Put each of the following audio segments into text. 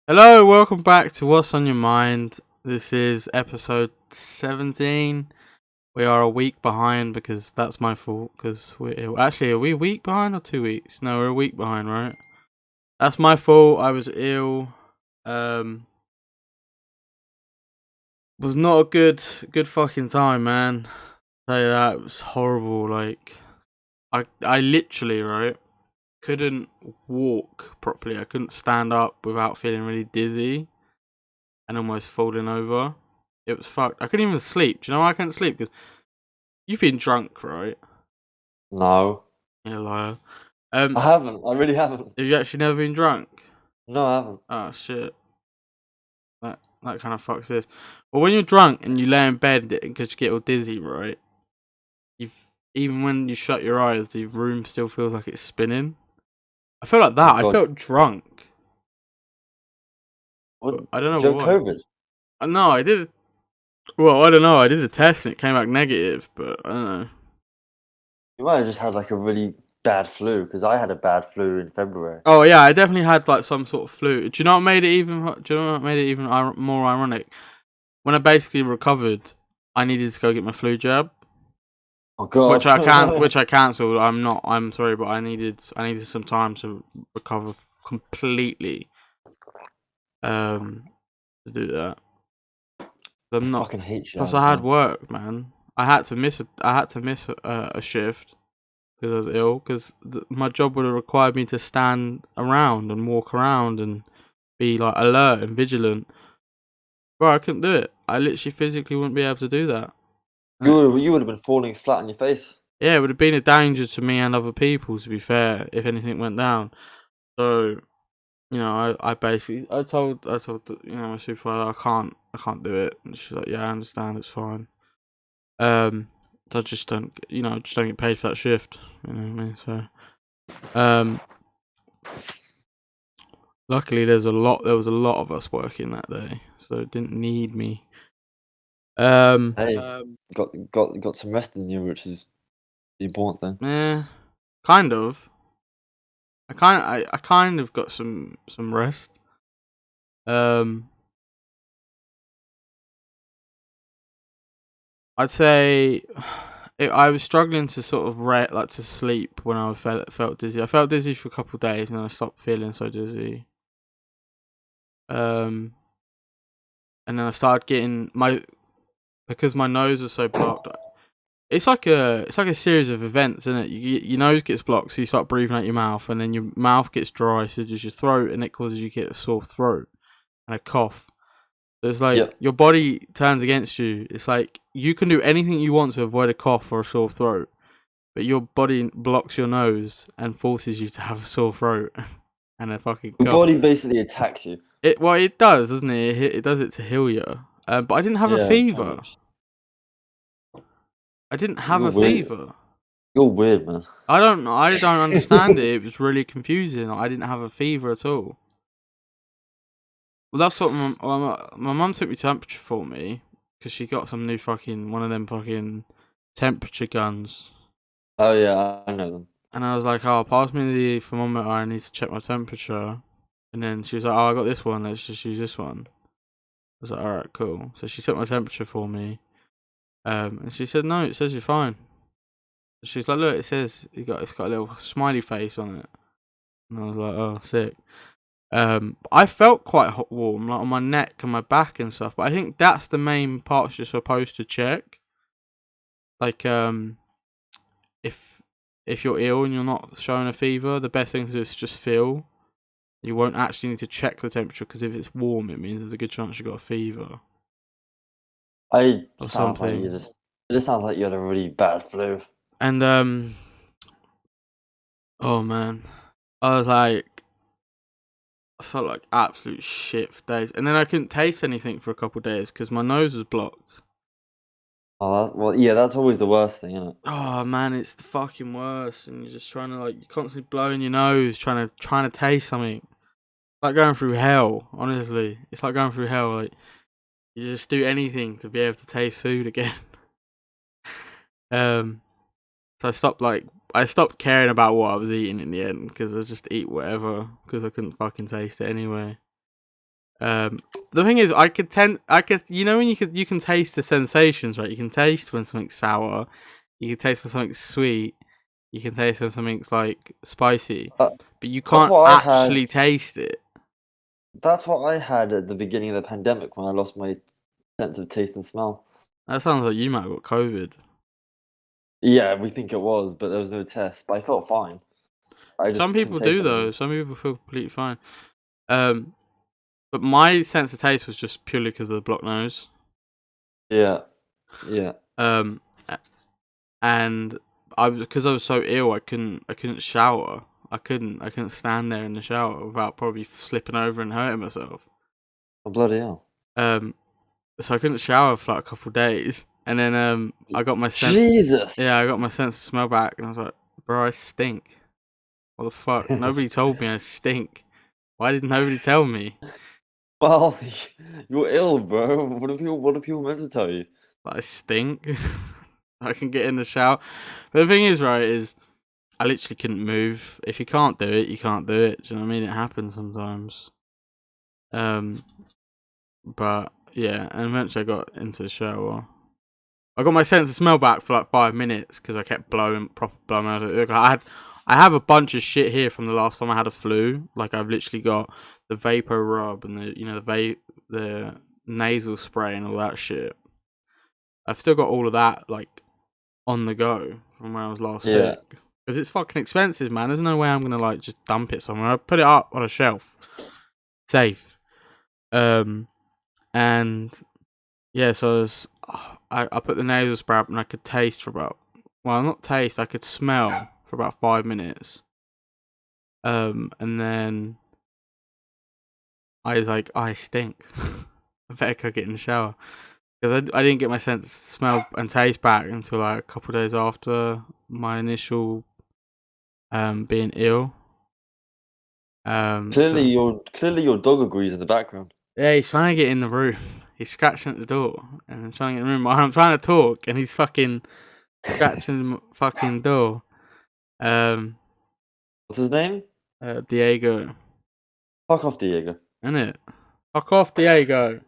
Hello, welcome back to What's on Your Mind. This is episode 17. We are a week behind because that's my fault. Because we're ill. Actually, are we a week behind or 2 weeks? No, we're a week behind, right? That's my fault. I was ill. Was not a good fucking time, man. Tell you that, it was horrible. Like, I literally, right, couldn't walk properly. I couldn't stand up without feeling really dizzy and almost falling over. It was fucked. I couldn't even sleep. Do you know why I couldn't sleep? Because you've been drunk, right? No, You're a liar. I haven't. I really haven't. Have you actually never been drunk? No, I haven't. Oh shit. That kind of fucks this. Well, when you're drunk and you lay in bed because you get all dizzy, right? You've even when you shut your eyes, the room still feels like it's spinning. I feel like Oh that. I God, felt drunk, what? but I don't know Do you have why. COVID? No, I did. Well, I don't know. I did a test and it came back negative, but I don't know. You might have just had like a really bad flu because I had a bad flu in February. Oh yeah, I definitely had like some sort of flu. Do you know what made it even? Do you know what made it even more ironic? When I basically recovered, I needed to go get my flu jab, Oh God. which I cancelled. I'm not. I'm sorry, but I needed some time to recover completely. Um, to do that. I I'm not. fucking hate Plus, I jabs, had man. work, man. I had to miss a shift because I was ill. Because my job would have required me to stand around and walk around and be like alert and vigilant. Bro, I couldn't do it. I literally physically wouldn't be able to do that. And You would have been falling flat on your face. yeah, it would have been a danger to me and other people, to be fair, if anything went down. So, I basically I told my supervisor I can't do it. And she's like, yeah, I understand, it's fine. Um, so I just don't get paid for that shift. You know what I mean? So, um, luckily there was a lot of us working that day, so it didn't need me. Um, Hey, got some rest in you, which is the important thing. eh, kind of. I kind of got some rest. Um, I'd say I was struggling to sort of like to sleep when I felt dizzy. I felt dizzy for a couple of days, and then I stopped feeling so dizzy. Um, and then I started getting because my nose was so blocked. It's like a series of events, isn't it? Your nose gets blocked, so you start breathing out your mouth, and then your mouth gets dry, so does your throat, and it causes you to get a sore throat and a cough. So it's like Yep. your body turns against you. It's like you can do anything you want to avoid a cough or a sore throat, but your body blocks your nose and forces you to have a sore throat and a fucking Your cough. body basically attacks you. It does, doesn't it? It does it to heal you. But I didn't have a Yeah, pretty fever. much. I didn't have You're a weird. fever. You're weird, man. I don't understand it. It was really confusing. I didn't have a fever at all. Well, that's what my mum took me temperature for me because she got some new fucking one of them fucking temperature guns, Oh yeah, I know them. and I was like, "Oh, pass me the thermometer. I need to check my temperature." And then she was like, "Oh, I got this one. Let's just use this one." I was like, "All right, cool." So she took my temperature for me, and she said, "No, it says you're fine." She's like, "Look, it says it's got a little smiley face on it," and I was like, "Oh, sick." I felt quite hot, warm, like on my neck and my back and stuff. But I think that's the main parts you're supposed to check. Like, if if you're ill and you're not showing a fever, the best thing to do is just feel. You won't actually need to check the temperature because if it's warm, it means there's a good chance you got a fever I or sounds like you something. just. It just sounds like you had a really bad flu. And oh man, I was like, I felt like absolute shit for days, and then I couldn't taste anything for a couple of days because my nose was blocked. Oh, well, yeah, that's always the worst thing, isn't it? Oh man, it's the fucking worst, and you're just trying to you're constantly blowing your nose, trying to taste something. Like going through hell, honestly. It's like going through hell. Like you just do anything to be able to taste food again. um, so I stopped caring about what I was eating in the end because I just eat whatever because I couldn't fucking taste it anyway. The thing is, you know, when you can taste the sensations, right? You can taste when something's sour, you can taste when something's sweet, you can taste when something's like spicy, Uh, but you that's can't what I had. actually taste it. That's what I had at the beginning of the pandemic when I lost my sense of taste and smell. That sounds like you might have got COVID. Yeah, we think it was, but there was no test. But I felt fine. I Some just couldn't people taste do though. anything. Some people feel completely fine. Um, but my sense of taste was just purely because of the block nose. Yeah, yeah. Um, and because I was so ill, I couldn't shower. I couldn't stand there in the shower without probably slipping over and hurting myself. Oh, bloody hell. So I couldn't shower for like a couple of days, and then I got my Jesus. I got my sense of smell back, and I was like, bro, I stink. What the fuck? Nobody told me I stink. Why did nobody tell me? Well, you're ill, bro. What are people meant to tell you? That I stink. I can get in the shower. But the thing is, right, is I literally couldn't move. If you can't do it, you can't do it. Do you know what I mean? It happens sometimes. But yeah, and eventually I got into the shower. I got my sense of smell back for like 5 minutes because I kept blowing out. Look, I have a bunch of shit here from the last time I had a flu. Like I've literally got the vapor rub and the nasal spray and all that shit. I've still got all of that like on the go from when I was last Yeah. sick. Because it's fucking expensive, man. There's no way I'm gonna like just dump it somewhere. I put it up on a shelf, safe. And yeah, so I put the nasal spray up and I could taste for about, well, not taste, I could smell for about 5 minutes. And then I was like, I stink. I better go get in the shower. Because I didn't get my sense of smell and taste back until like a couple of days after my initial being ill. Clearly, So your dog agrees in the background. yeah, he's trying to get in the room. He's scratching at the door, and I'm trying to get in the room. I'm trying to talk, and he's fucking scratching the fucking door. Um, What's his name? Diego, Fuck off, Diego. isn't it? Fuck off, Diego.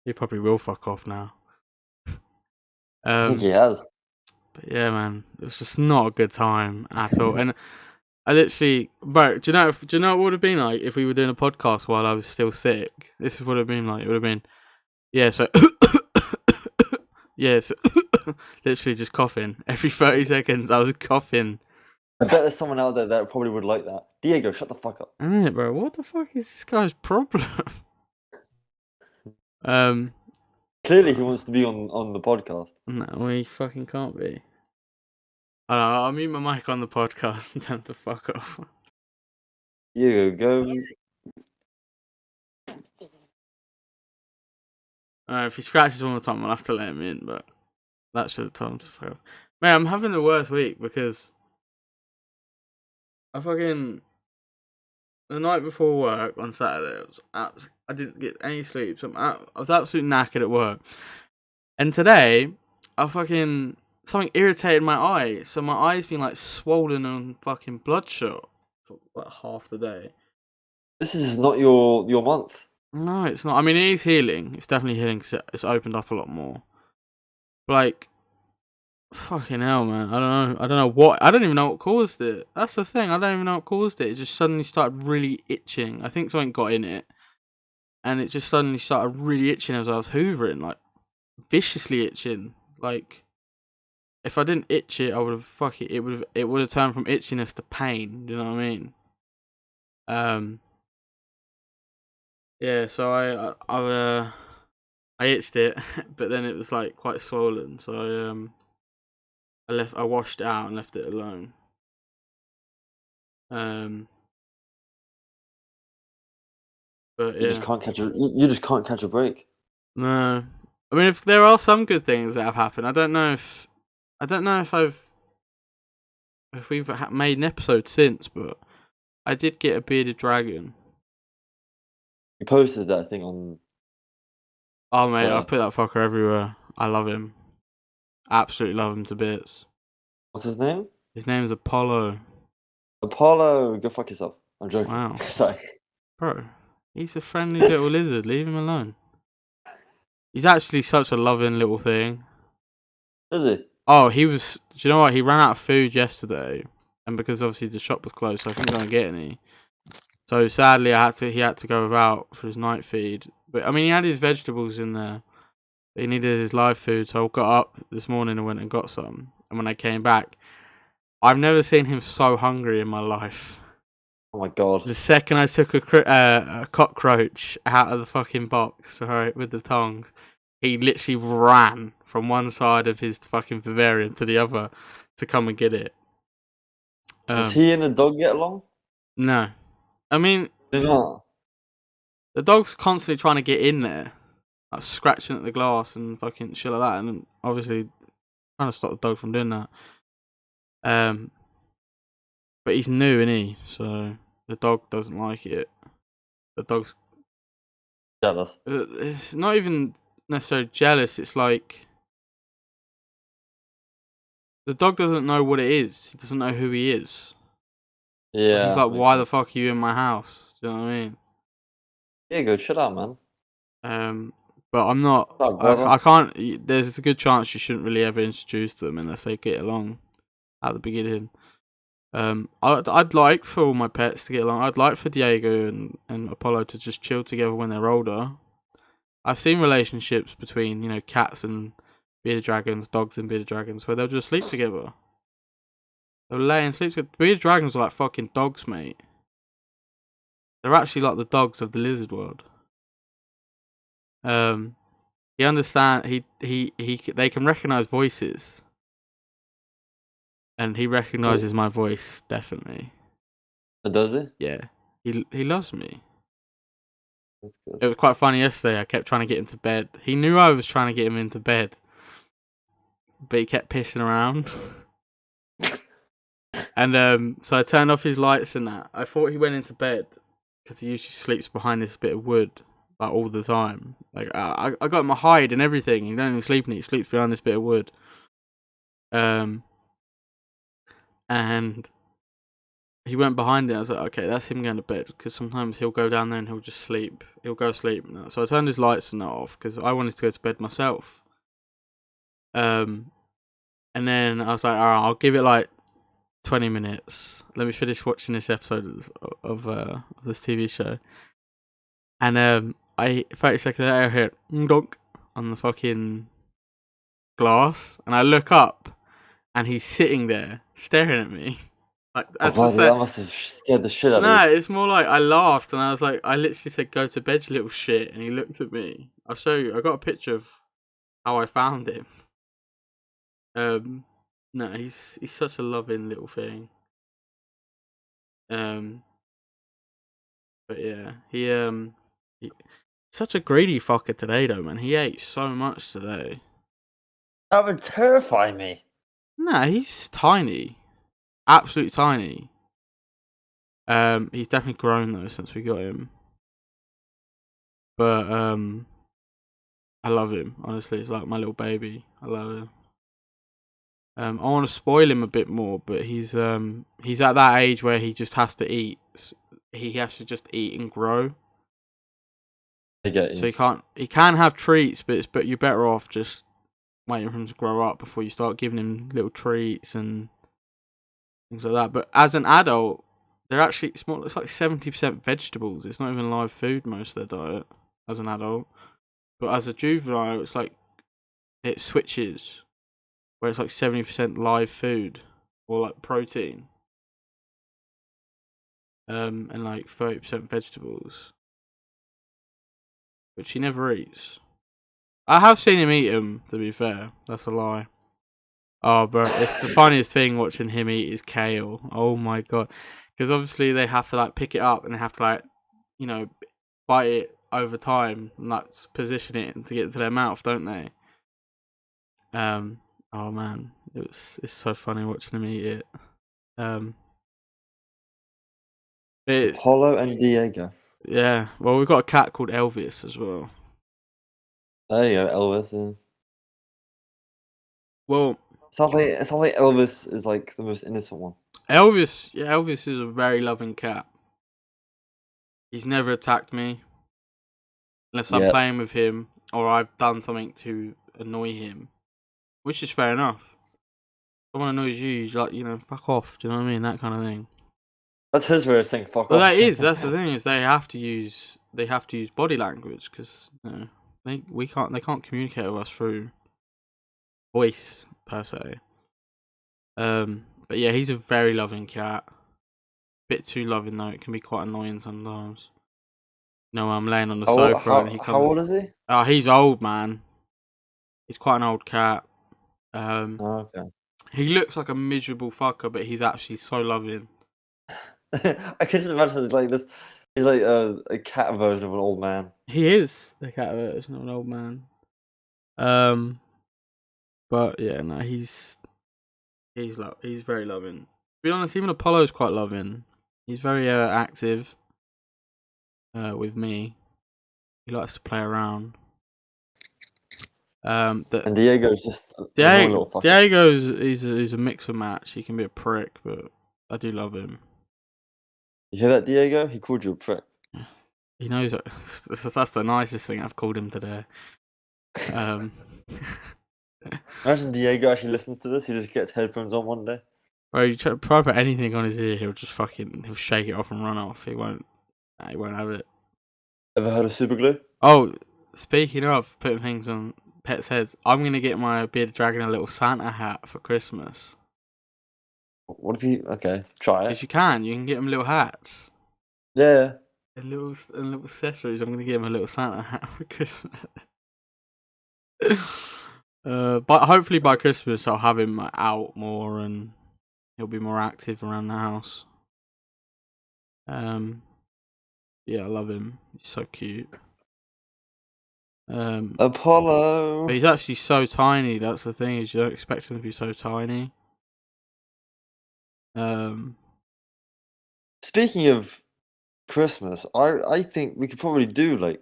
He probably will fuck off now. I think he Um, has. but yeah, man, it was just not a good time at all. And I literally, bro, do you know what it would have been like if we were doing a podcast while I was still sick? This is what it would have been like. It would have been, yeah, so, yeah, so literally just coughing every 30 seconds. I was coughing. I bet there's someone out there that probably would like that. Diego, shut the fuck up. Isn't it, bro? What the fuck is this guy's problem? um, Clearly, he wants to be on the podcast. no, he fucking can't be. I don't know, I'll mute my mic on the podcast and tell him to fuck off. Diego, go. If he scratches one more time, I'll have to let him in, but that should have told him to fuck off. Man, I'm having the worst week because the night before work on Saturday, I didn't get any sleep, so I was absolutely knackered at work. And today, something irritated my eye, so my eye's been like swollen and fucking bloodshot for like half the day. This is not your month. No, it's not. I mean, it is healing. It's definitely healing because it's opened up a lot more. But like, fucking hell, man. I don't know what. I don't even know what caused it. That's the thing. I don't even know what caused it. It just suddenly started really itching. I think something got in it, and it just suddenly started really itching as I was hoovering, like viciously itching. Like, if I didn't itch it, I would have it would have turned from itchiness to pain. Do you know what I mean? Yeah. So I itched it, but then it was like quite swollen. So I washed it out and left it alone. But You yeah, just can't catch a. You just can't catch a break. no. I mean, if there are some good things that have happened, I don't know if we've made an episode since, but I did get a bearded dragon. You posted that thing on. Oh mate, Twitter. I've put that fucker everywhere. I love him. Absolutely love him to bits. What's his name? His name is Apollo. Apollo. Go fuck yourself. I'm joking. Wow. Sorry. Bro, he's a friendly little lizard. Leave him alone. He's actually such a loving little thing. Is he? Oh, he was. Do you know what? He ran out of food yesterday, and because obviously the shop was closed, so I couldn't go and get any. So sadly, he had to go without for his night feed. But I mean, he had his vegetables in there. But he needed his live food, so I got up this morning and went and got some. And when I came back, I've never seen him so hungry in my life. Oh my god. The second I took a cockroach out of the fucking box, right, with the tongs, he literally ran from one side of his fucking vivarium to the other to come and get it. Does he and the dog get along? No. I mean, Do not. the dog's constantly trying to get in there, like scratching at the glass and fucking shit like that, and obviously trying to stop the dog from doing that. But he's new, isn't he? So the dog doesn't like it. The dog's Jealous. it's not even necessarily jealous. It's like the dog doesn't know what it is. He doesn't know who he is. Yeah. He's like, makes why sense. the fuck are you in my house? Do you know what I mean? Yeah, go chill out, man. But I'm not. What's up, brother? I can't. There's a good chance you shouldn't really ever introduce them unless they get along at the beginning. I'd like for all my pets to get along. I'd like for Diego and Apollo to just chill together when they're older. I've seen relationships between, you know, cats and bearded dragons, dogs and bearded dragons, where they'll just sleep together. They'll lay and sleep together. Bearded dragons are like fucking dogs, mate. They're actually like the dogs of the lizard world. He understand. They can recognize voices, and he recognizes my voice definitely. Does he? Yeah, he loves me. That's good. It was quite funny yesterday. I kept trying to get him to bed. He knew I was trying to get him into bed, but he kept pissing around. And so I turned off his lights and that. I thought he went into bed because he usually sleeps behind this bit of wood like all the time. Like I got him a hide and everything. He don't even sleep in it. He sleeps behind this bit of wood. And he went behind it. I was like, okay, that's him going to bed because sometimes he'll go down there and he'll just sleep. He'll go to sleep. So I turned his lights and that off because I wanted to go to bed myself. And then I was like, all right, I'll give it like 20 minutes. Let me finish watching this episode of this TV show. And I 30 seconds later I hear donk on the fucking glass, and I look up, and he's sitting there staring at me. Like as to say, That must have scared the shit out of no, you. it's more like I laughed, and I was like, I literally said, "Go to bed, you little shit," and he looked at me. I'll show you. I got a picture of how I found him. No, he's such a loving little thing. But yeah, he such a greedy fucker today though, man. He ate so much today. That would terrify me. Nah, he's tiny, absolutely tiny. He's definitely grown though since we got him. But I love him. Honestly, it's like my little baby. I love him. I want to spoil him a bit more, but he's at that age where he just has to eat. He has to just eat and grow. I get you. So he can have treats, but you're better off just waiting for him to grow up before you start giving him little treats and things like that. But as an adult, they're actually small. It's like 70% vegetables. It's not even live food most of their diet as an adult. But as a juvenile, it's like it switches, where it's like 70% live food or like protein, and like 30% vegetables, which he never eats. I have seen him eat them. To be fair, that's a lie. Oh, bro, it's the funniest thing watching him eat is kale. Oh my god, because obviously they have to like pick it up and they have to like, you know, bite it over time and like position it to get into their mouth, don't they? Oh man, it's so funny watching him eat it. Apollo and Diego. Yeah. Well, we've got a cat called Elvis as well. There you go, Elvis. Yeah. Well, Sounds like Elvis is like the most innocent one. Elvis is a very loving cat. He's never attacked me unless I'm Yeah. playing with him or I've done something to annoy him, which is fair enough. If someone annoys you, he's like, fuck off. Do you know what I mean? That kind of thing. That's his way of saying fuck Well, off. that's the thing is they have to use body language because they can't communicate with us through voice per se. But yeah, he's a very loving cat. Bit too loving though; it can be quite annoying sometimes. I'm laying on the sofa and he comes. How old is he? Oh, he's old, man. He's quite an old cat. Oh, okay. He looks like a miserable fucker, but he's actually so loving. I can just imagine it's like this. He's like a cat version of an old man. He is the cat version of an old man. But yeah, no, he's very loving. To be honest, even Apollo's quite loving. He's very active with me. He likes to play around. And Diego's just a little fucker. Diego's a mix and match. He can be a prick, but I do love him. You hear that, Diego? He called you a prick. He knows it. That's the nicest thing I've called him today. Imagine Diego actually listens to this. He just gets headphones on one day. Bro, you try to put anything on his ear, he'll shake it off and run off. He won't have it. Ever heard of super glue? Oh, speaking of putting things on pets' heads, I'm gonna get my bearded dragon a little Santa hat for Christmas. What if you? Okay, try it. If you can get him little hats. Yeah. And little accessories. I'm gonna get him a little Santa hat for Christmas. But hopefully by Christmas I'll have him out more and he'll be more active around the house. Yeah, I love him. He's so cute. Apollo. But he's actually so tiny. That's the thing, is you don't expect him to be so tiny. Speaking of Christmas, I think we could probably do an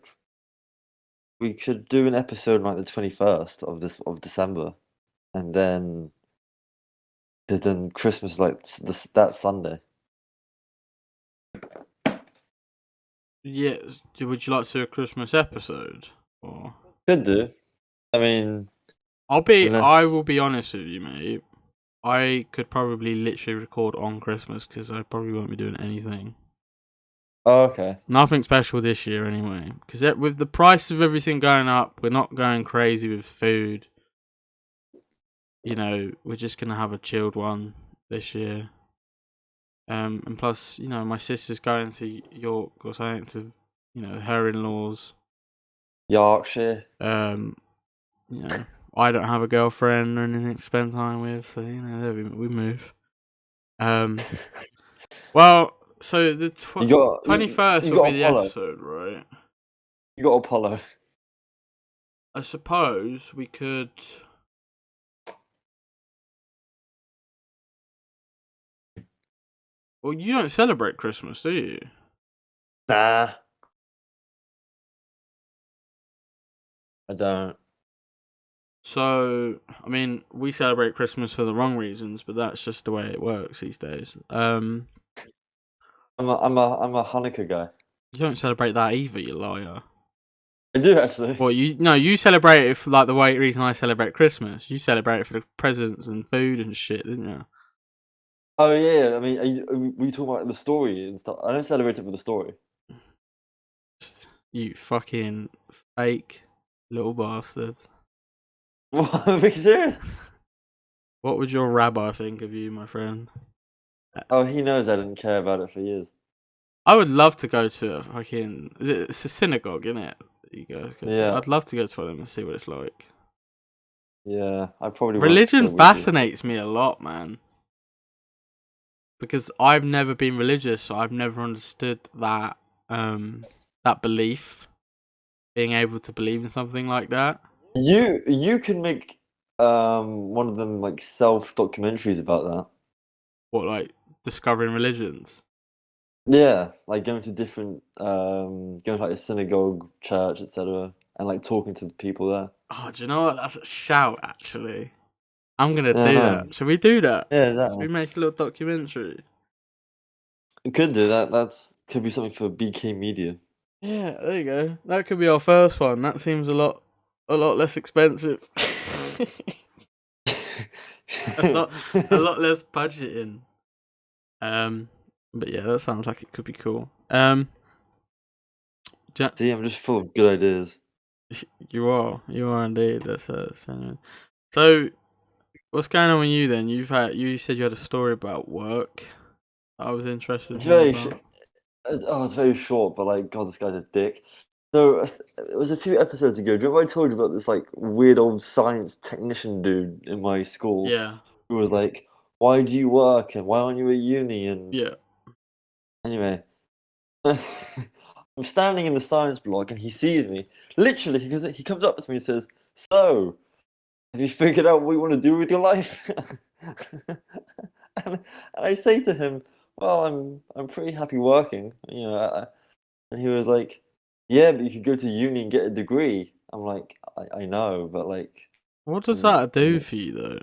episode like the 21st of December, and then Christmas that Sunday. Yeah, would you like to do a Christmas episode? Or Could do. I mean, I will be honest with you, mate. I could probably literally record on Christmas because I probably won't be doing anything. Oh, okay. Nothing special this year anyway. Because with the price of everything going up, we're not going crazy with food. We're just going to have a chilled one this year. And plus, my sister's going to York or something to, her in-laws. Yorkshire. I don't have a girlfriend or anything to spend time with, so we move. Well, so the 21st will be the episode, right? You got Apollo. I suppose we could. Well, you don't celebrate Christmas, do you? Nah. I don't. So, I mean, we celebrate Christmas for the wrong reasons, but that's just the way it works these days. I'm a Hanukkah guy. You don't celebrate that either, you liar. I do actually. Well, you celebrate it for like the reason I celebrate Christmas. You celebrate it for the presents and food and shit, didn't you? Oh yeah, I mean, we talk about the story and stuff. I don't celebrate it for the story. You fucking fake little bastard. What? Are you serious? What would your rabbi think of you, my friend? Oh, he knows I didn't care about it for years. I would love to go to a fucking. It's a synagogue, isn't it? You go. Yeah. I'd love to go to one of them and see what it's like. Yeah, I probably. Religion fascinates me a lot, man. Because I've never been religious, so I've never understood that that belief, being able to believe in something like that. You can make one of them like self documentaries about that. What, like discovering religions? Yeah, like going to different going to like a synagogue, church, etc., and like talking to the people there. Oh, do you know what? That's a shout, actually. I'm gonna do that. Should we do that? Yeah, exactly. Should we make a little documentary? We could do that. That's Could be something for BK Media. Yeah, there you go. That could be our first one. That seems a lot less expensive. a lot, a lot less budgeting. But yeah, that sounds like it could be cool. See, I'm just full of good ideas. You are indeed. That's genuine. So, what's going on with you then? You said you had a story about work. I was interested in It's hearing very, about. it's very short, but like, God, this guy's a dick. So it was a few episodes ago. Do you remember I told you about this like weird old science technician dude in my school Yeah, who was like, "Why do you work and why aren't you at uni?" And yeah. anyway, I'm standing in the science block and he sees me. Literally, he comes up to me and says, "So, have you figured out what you want to do with your life?" and I say to him, "Well, I'm pretty happy working, you know." And he was like, "Yeah, but you could go to uni and get a degree." I'm like, I know, but like, What does mm, that do for you though?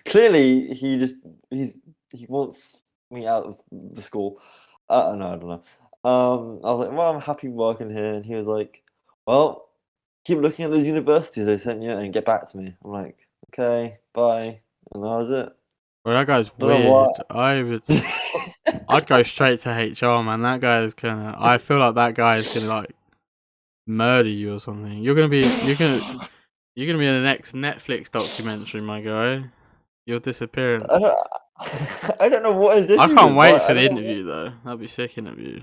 clearly he wants me out of the school. No, I don't know. I was like, "Well, I'm happy working here," and he was like, "Well, keep looking at those universities they sent you and get back to me." I'm like, "Okay, bye," and that was it. Well, that guy's Don't know why. weird. I'd go straight to HR, man. That guy is gonna. I feel like that guy is gonna like murder you or something. You're gonna be in the next Netflix documentary, my guy. You're disappearing. I don't, I don't know what his I issue can't is, wait but for the interview though. That'd be sick interview.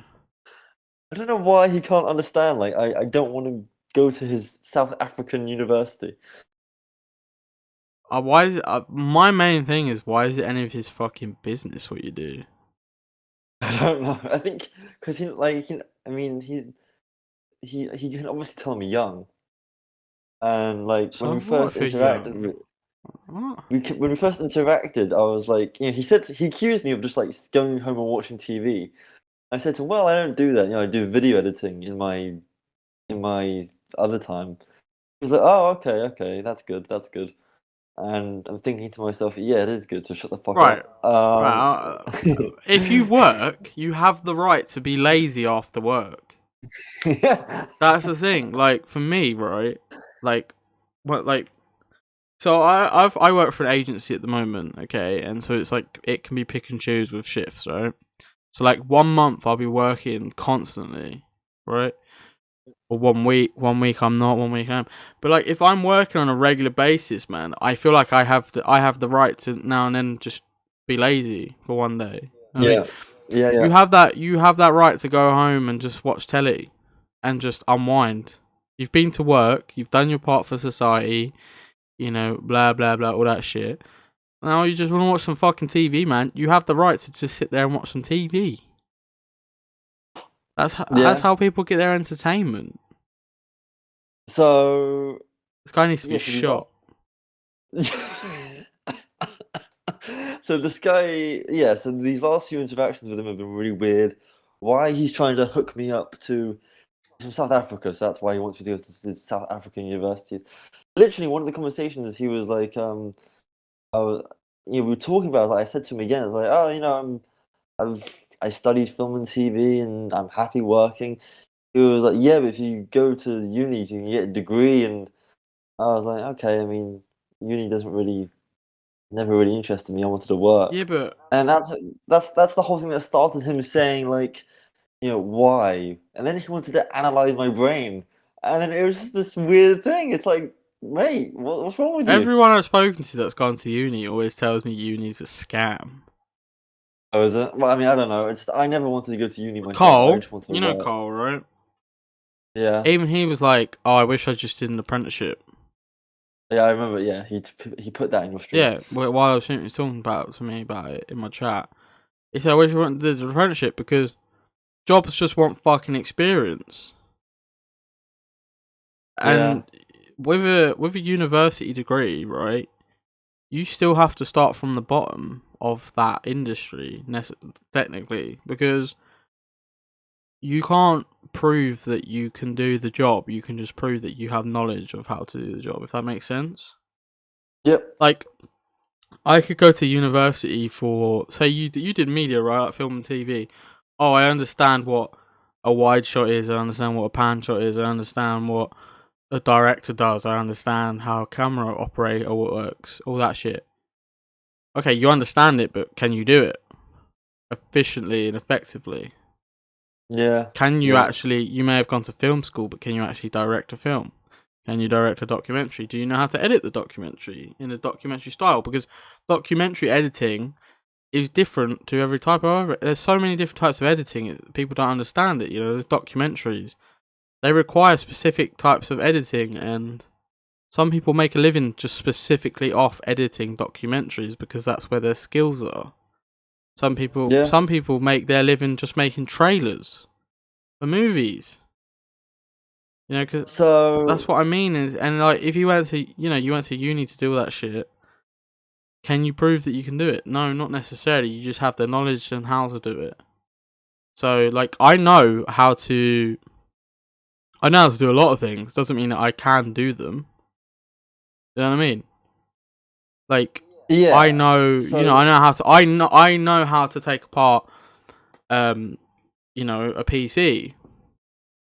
I don't know why he can't understand. Like, I don't want to go to his South African university. Why is it? My main thing is why is it any of his fucking business what you do? I don't know. I think because I mean, he can obviously tell me young, and like when So we what first if you're interacted, young? What? when we first interacted, I was like, he said he accused me of just like going home and watching TV. I said to him, "Well, I don't do that. I do video editing in my other time." He was like, "Oh, okay, okay, that's good." And I'm thinking to myself, "Yeah, it is good. So shut the fuck Right, up." right. If you work, you have the right to be lazy after work. Yeah. That's the thing. Like for me, right? Like, what? Like, so I work for an agency at the moment, okay, and so it's like it can be pick and choose with shifts, right? So like 1 month I'll be working constantly, right? Or 1 week I'm not, 1 week I am. But like if I'm working on a regular basis, man, I feel like I have the right to now and then just be lazy for one day. You know what I mean, Yeah. Yeah, yeah. you have that right to go home and just watch telly and just unwind. You've been to work, you've done your part for society, you know, blah blah blah, all that shit. Now you just want to watch some fucking TV, man. You have the right to just sit there and watch some TV. That's Yeah. how people get their entertainment. So This guy needs to be yeah, so these last shot. so this guy, yeah, so these last few interactions with him have been really weird. Why he's trying to hook me up to he's from South Africa, so that's why he wants me to go to the South African universities. Literally, one of the conversations he was like, I was, we were talking about. Like, I said to him again, it's like, oh, I've I studied film and TV, and I'm happy working. He was like, yeah, but if you go to uni, you can get a degree, and I was like, okay, I mean, uni doesn't really, never really interested me. I wanted to Yeah, work, but and that's the whole thing that started him saying like, why? And then he wanted to analyze my brain, and then it was just this weird thing. It's like, mate, what's wrong with you? everyone I've spoken to that's gone to uni always tells me uni's a scam. Oh, is it? Well, I mean, I don't know. It's I never wanted to go to uni myself. I Cole, just wanted to you know work. Cole, right? Yeah, Even he was like, "Oh, I wish I just did an apprenticeship." yeah, I remember. Yeah, he put that in your stream. Yeah, while I was talking about to me about it in my chat, he said, "I wish I went to the apprenticeship because jobs just want fucking experience." Yeah, And with a university degree, right, you still have to start from the bottom of that industry, technically, because you can't prove that you can do the job. You can just prove that you have knowledge of how to do the job, if that makes sense. yep, Like, I could go to university for, say, you did media, right, like film and TV. oh, I understand what a wide shot is. I understand what a pan shot is. I understand what a director does. I understand how a camera operator works. All that shit. Okay, you understand it, but can you do it efficiently and effectively? Yeah. Can you Yeah. actually? You may have gone to film school, but can you actually direct a film? Can you direct a documentary? Do you know how to edit the documentary in a documentary style? Because documentary editing is different to every type of. There's so many different types of editing. People don't understand it. You know, there's documentaries. They require specific types of editing, and some people make a living just specifically off editing documentaries because that's where their skills are. Some Yeah. people make their living just making trailers for movies. You know, because So that's what I mean. Is and like if you went to you went to uni to do all that shit, can you prove that you can do it? No, not necessarily. You just have the knowledge and how to do it. So like I know how to do a lot of things. Doesn't mean that I can do them. You know what I mean? Like I yeah. know, So I know how to. I know how to take apart, um, a PC.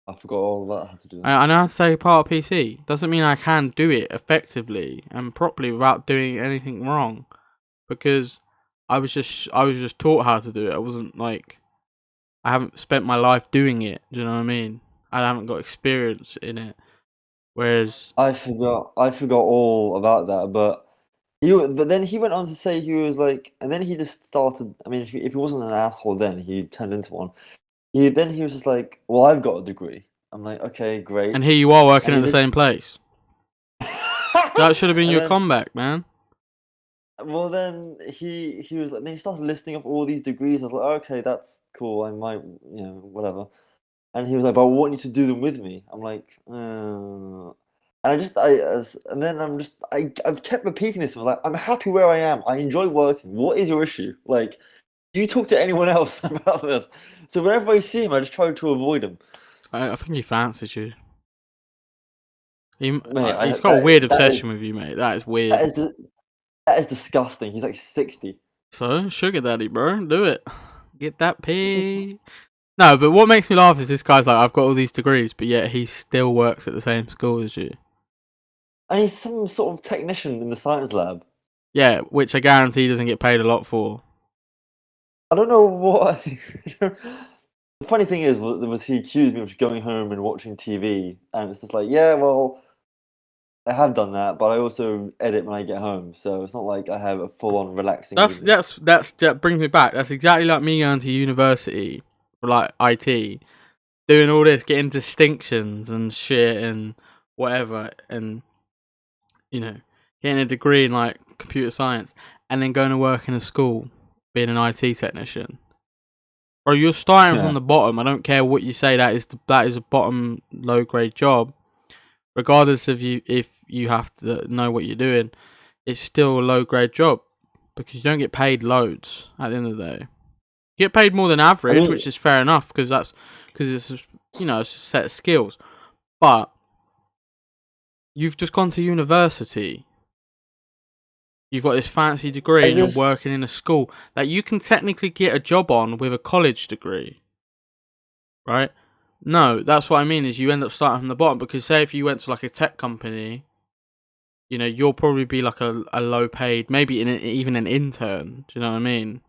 I forgot all about how to do that. I know how to take apart a PC. Doesn't mean I can do it effectively and properly without doing anything wrong, because I was just taught how to do it. I wasn't like I haven't spent my life doing it. Do you know what I mean? I haven't got experience in it. Whereas, I forgot all about that, but then he went on to say he was like, and then he just started. I mean, if he wasn't an asshole, then he turned into one. He was just like, well, I've got a degree. I'm like, okay, and great. here you are working And at he the just, same place. That should have been and your then, comeback, man. well, then he was like, then he started listing off all these degrees. I was like, okay, that's cool. I might, whatever. And he was like, but I want you to do them with me. I'm like, and and then I've kept repeating this. I was like, I'm happy where I am. I enjoy working. What is your issue? Like, do you talk to anyone else about this? So whenever I see him, I just try to avoid him. I think he fancied you. Mate, He's got a weird obsession with you, mate. That is that weird. is that is disgusting. He's like 60. So, sugar daddy, bro, do it. Get that pay. No, but what makes me laugh is this guy's like, I've got all these degrees, but yet he still works at the same school as you. And he's some sort of technician in the science lab. Yeah, which I guarantee doesn't get paid a lot for. I don't know what. The funny thing is, was he accused me of just going home and watching TV, and it's just like, yeah, well, I have done that, but I also edit when I get home, so it's not like I have a full-on relaxing evening. That brings me back. That's exactly like me going to university for like IT, doing all this, getting distinctions and shit and whatever, and getting a degree in like computer science, and then going to work in a school, being an IT technician. Bro, you're starting from Yeah. the bottom. I don't care what you say. That is a bottom low grade job, regardless of if you have to know what you're doing. It's still a low grade job because you don't get paid loads at the end of the day. You get paid more than I average, mean, which is fair enough because it's it's a set of skills. But you've just gone to university. You've got this fancy degree I and you're just, working in a school that you can technically get a job on with a college degree, right? No, that's what I mean is you end up starting from the bottom because say if you went to like a tech company, you'll probably be like a low paid, maybe even an intern. Do you know what I mean?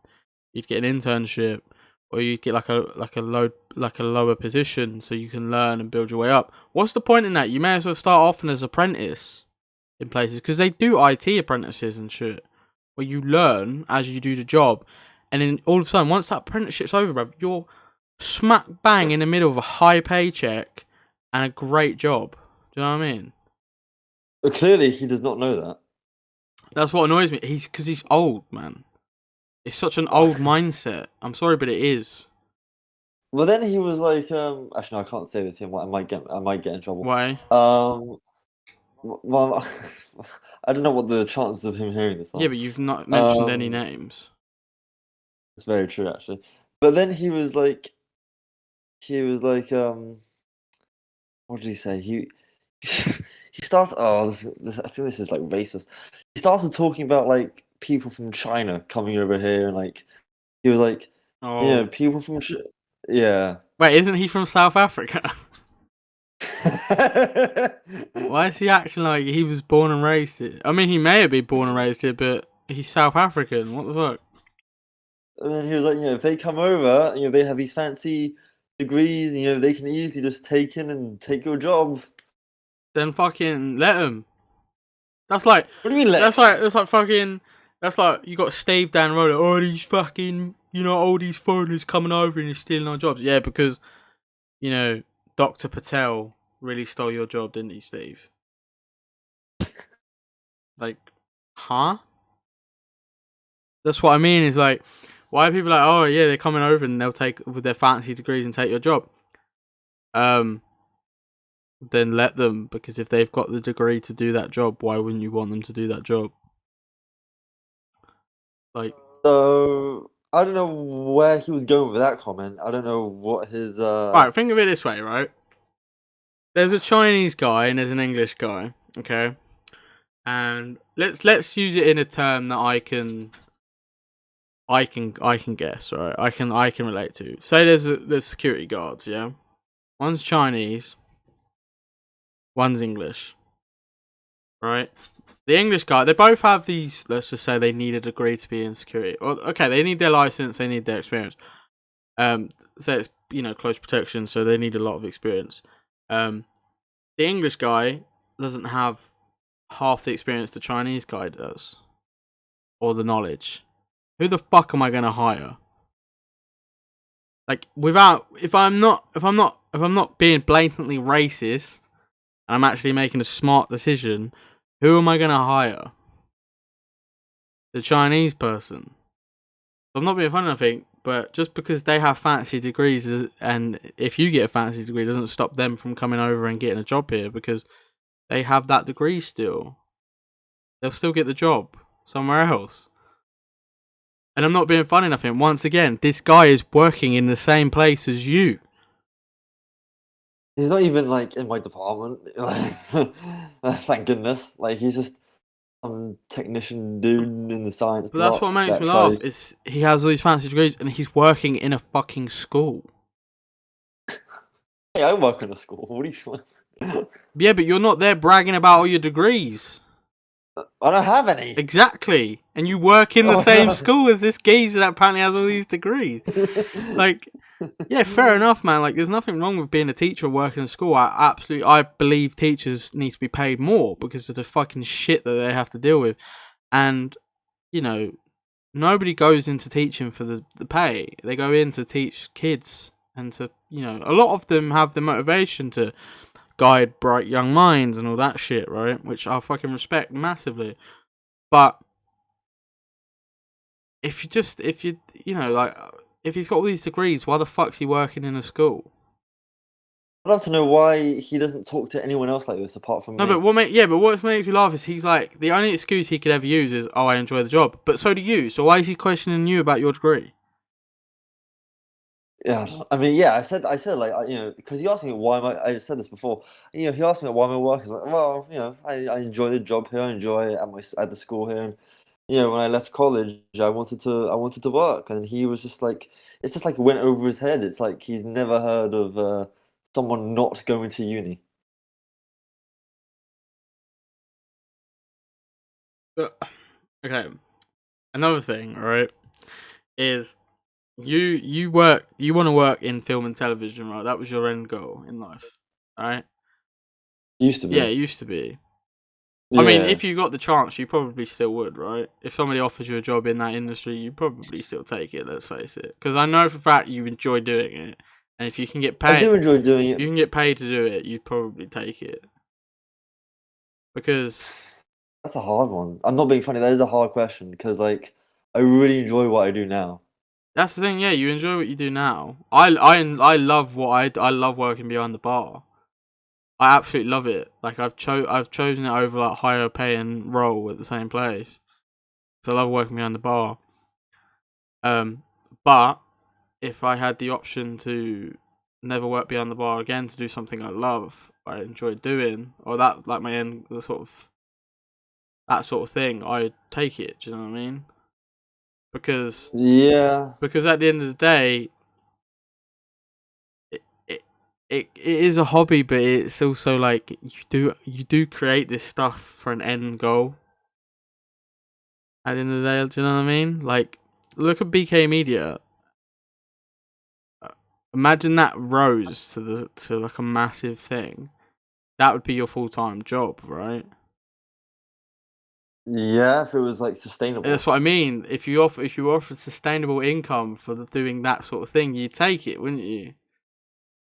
You'd get an internship, or you'd get like a lower position so you can learn and build your way up. What's the point in that? You may as well start off as apprentice in places because they do IT apprentices and shit, where you learn as you do the job, and then all of a sudden once that apprenticeship's over, bro, you're smack bang in the middle of a high paycheck and a great job. Do you know what I mean? but clearly he does not know that. That's what annoys me. Because he's old, man. It's such an old mindset. I'm sorry, but it is. Well, then he was like, actually, no, I can't say this here. I might get in trouble. Why? Um, well, I don't know what the chances of him hearing this Yeah, are. but you've not mentioned any Um, names. it's very true, actually. But then he was like, what did he say? He started. Oh, I think this is like racist. He started talking about like people from China coming over here, and like he was like, Oh, people from Yeah. Wait, isn't he from South Africa? Why is he acting like he was born and raised here? I mean, he may have been born and raised here, but he's South African. What the fuck? And then he was like, if they come over, they have these fancy degrees, they can easily just take in and take your job. Then fucking let him. That's like, What do you mean, that's like fucking, that's like you got Steve down the road. Like, oh, these fucking, all these foreigners coming over and they're stealing our jobs. Yeah, because Dr. Patel really stole your job, didn't he, Steve? Like, huh? That's what I mean. Is like, why are people like, oh yeah, they're coming over and they'll take with their fancy degrees and take your job? Then let them, because if they've got the degree to do that job, why wouldn't you want them to do that job? Like, So I don't know where he was going with that comment. I don't know what his right, think of it this way, right? There's a Chinese guy and there's an English guy, okay? And let's use it in a term that I can guess, right? I can relate to. Say there's security guards, yeah? One's Chinese, one's English. Right? The English guy, they both have these, let's just say they need a degree to be in security. Well, okay, they need their license, they need their experience. So it's, close protection, so they need a lot of experience. The English guy doesn't have half the experience the Chinese guy does. Or the knowledge. Who the fuck am I gonna hire? Like, if I'm not being blatantly racist, and I'm actually making a smart decision, who am I gonna hire? The Chinese person. I'm not being funny, I think, but just because they have fancy degrees, and if you get a fancy degree, doesn't stop them from coming over and getting a job here, because they have that degree still. They'll still get the job somewhere else. And I'm not being funny, I think. Once again, this guy is working in the same place as you. He's not even like in my department. Thank goodness. Like he's just some technician dude in the science But that's block. what makes That me laugh, tries. is he has all these fancy degrees and he's working in a fucking school. Hey, I work in a school. What do you want? Yeah, but you're not there bragging about all your degrees. I don't have any. Exactly. And you work in the same school as this geezer that apparently has all these degrees. Like, yeah, fair enough, man. Like, there's nothing wrong with being a teacher and working in school. I believe teachers need to be paid more because of the fucking shit that they have to deal with. And, nobody goes into teaching for the pay. They go in to teach kids and to, a lot of them have the motivation to guide bright young minds and all that shit, right? Which I fucking respect massively. But if he's got all these degrees, why the fuck's he working in a school? I'd love to know why he doesn't talk to anyone else like this apart from No, me. but what makes me laugh is he's like, the only excuse he could ever use is, oh, I enjoy the job. But so do you. So why is he questioning you about your degree? Yeah, I mean, yeah, like, because he asked me why am I said this before. He asked me why am I working. I was like, well, I enjoy the job here. I enjoy it at the school here. And when I left college, I wanted to work, and he was just like, it's just like it went over his head. It's like he's never heard of someone not going to uni. But, okay, another thing, right, is you want to work in film and television, right? That was your end goal in life, right? Used to Yeah, be. it used to be. I mean, Yeah. if you got the chance, you probably still would, right? If somebody offers you a job in that industry, you probably still take it. Let's face it, because I know for a fact you enjoy doing it, and if you can get I paid, do enjoy doing it. you can get paid to do it, you'd probably take it. Because That's a hard one. I'm not being funny. That is a hard question because, like, I really enjoy what I do now. that's the thing, yeah. You enjoy what you do now. I love I love working behind the bar. I absolutely love it. Like I've chosen it over like higher paying role at the same place. So I love working behind the bar. But if I had the option to never work behind the bar again to do something I love, I enjoy doing, or that like my end, the sort of that sort of thing, I'd take it. Do you know what I mean? Because Yeah. at the end of the day, it is a hobby, but it's also like you do create this stuff for an end goal. At the end of the day, do you know what I mean? Like, look at BK Media. Imagine that rose to like a massive thing. That would be your full-time job, right? Yeah, if it was like sustainable. That's what I mean. If you offer sustainable income for doing that sort of thing, you'd take it, wouldn't you?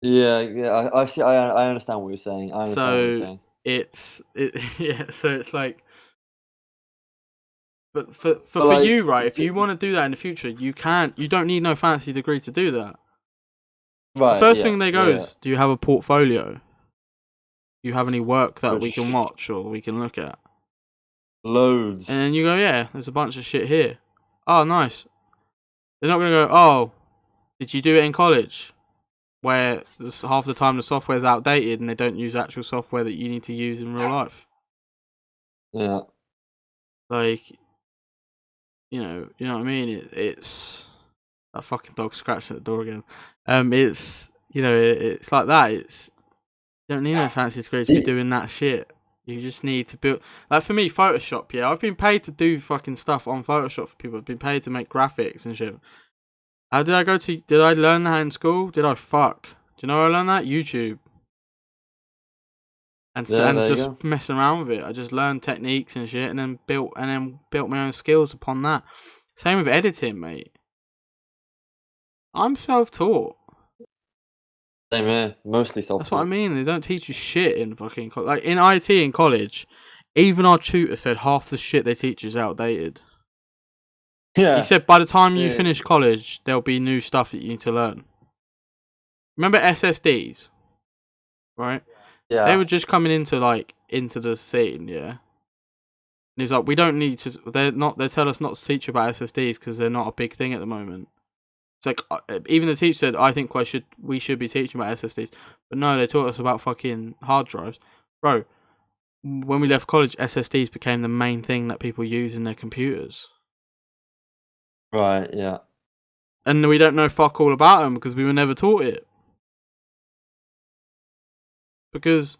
Yeah. I see. I understand what you're saying. I understand what you're So saying. yeah. So it's like, but for But like, you, right? If you want to do that in the future, you can't. You don't need no fancy degree to do that. The right? first Yeah. thing they go Yeah. is, do you have a portfolio? Do you have any work that we Which can watch or we can look at? loads. And then you go, yeah, there's a bunch of shit here. Oh, nice. They're not gonna go, oh, did you do it in college? Where half the time the software's outdated and they don't use actual software that you need to use in real life. Yeah. Like, you know what I mean? It's that fucking dog scratching at the door again. It's it's like that. It's you don't need no fancy degree to be doing that shit. You just need to build. Like for me, Photoshop. Yeah, I've been paid to do fucking stuff on Photoshop for people. I've been paid to make graphics and shit. How did I go to? Did I learn that in school? Did I fuck? Do you know where I learned that? YouTube. And Yeah, there you just go. messing around with it. I just learned techniques and shit, and then built my own skills upon that. Same with editing, mate. I'm self-taught. Same here. Mostly That's what I self-taught. mean. They don't teach you shit in fucking like in IT in college. Even our tutor said half the shit they teach is outdated. Yeah. He said by the time you Yeah. finish college, there'll be new stuff that you need to learn. Remember SSDs, right? Yeah. They were just coming into the scene, yeah. And he's like, we don't need to. They tell us not to teach you about SSDs because they're not a big thing at the moment. It's like even the teacher said, I think we should be teaching about SSDs, but no, they taught us about fucking hard drives, bro. When we left college, SSDs became the main thing that people use in their computers, Right. Yeah. and we don't know fuck all about them because we were never taught it. Because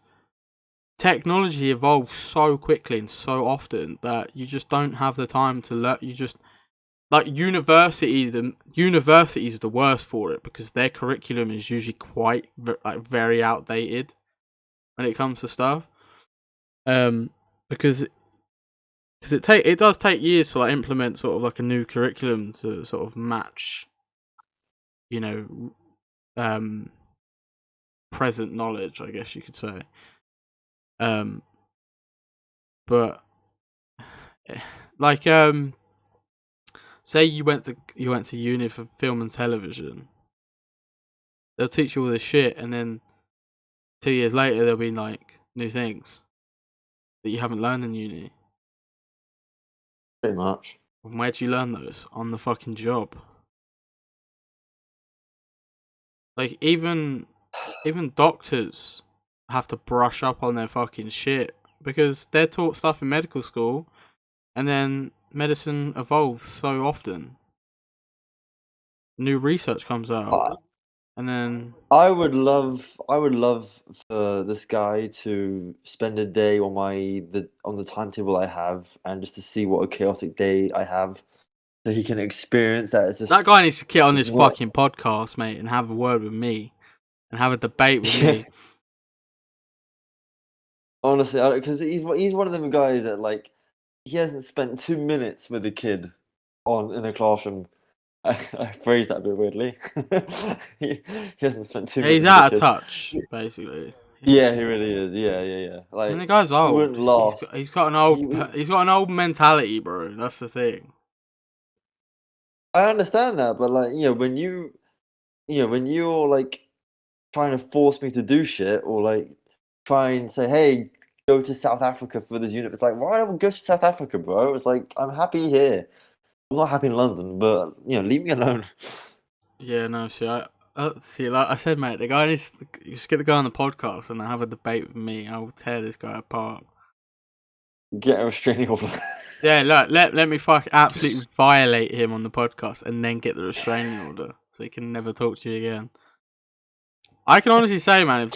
technology evolves so quickly and so often that you just don't have the time to learn. You just like university. The university is the worst for it because their curriculum is usually quite very outdated when it comes to stuff. Because it does take years to like implement sort of like a new curriculum to sort of match, present knowledge, I guess you could say. But like say you went to uni for film and television, they'll teach you all this shit, and then 2 years later there'll be like new things that you haven't learned in uni. Pretty much. And where'd you learn those? On the fucking job. Like even doctors have to brush up on their fucking shit because they're taught stuff in medical school, and then medicine evolves so often. New research comes out, and then I would love for this guy to spend a day on on the timetable I have, and just to see what a chaotic day I have, so he can experience that. It's just that guy needs to get on this what- fucking podcast, mate, and have a word with me, and have a debate with me. Honestly, because he's one of them guys that like he hasn't spent 2 minutes with a kid in a classroom. I phrased that a bit weirdly. he hasn't spent 2 minutes. He's with a out of kid. touch, basically. Yeah, he really is. Yeah. Like, And the guy's he old. wouldn't last. He's got an old mentality, bro. That's the thing. I understand that, but like, when you're like trying to force me to do shit, or like try and say, hey, go to South Africa for this unit. It's like, why don't we go to South Africa, bro? It's like, I'm happy here. I'm not happy in London, but leave me alone. Yeah, no, see, like I said, mate, the guy needs to just get the guy on the podcast and have a debate with me. I will tear this guy apart. Get a restraining order. Yeah, look, let me absolutely violate him on the podcast and then get the restraining order so he can never talk to you again. I can honestly say, man, if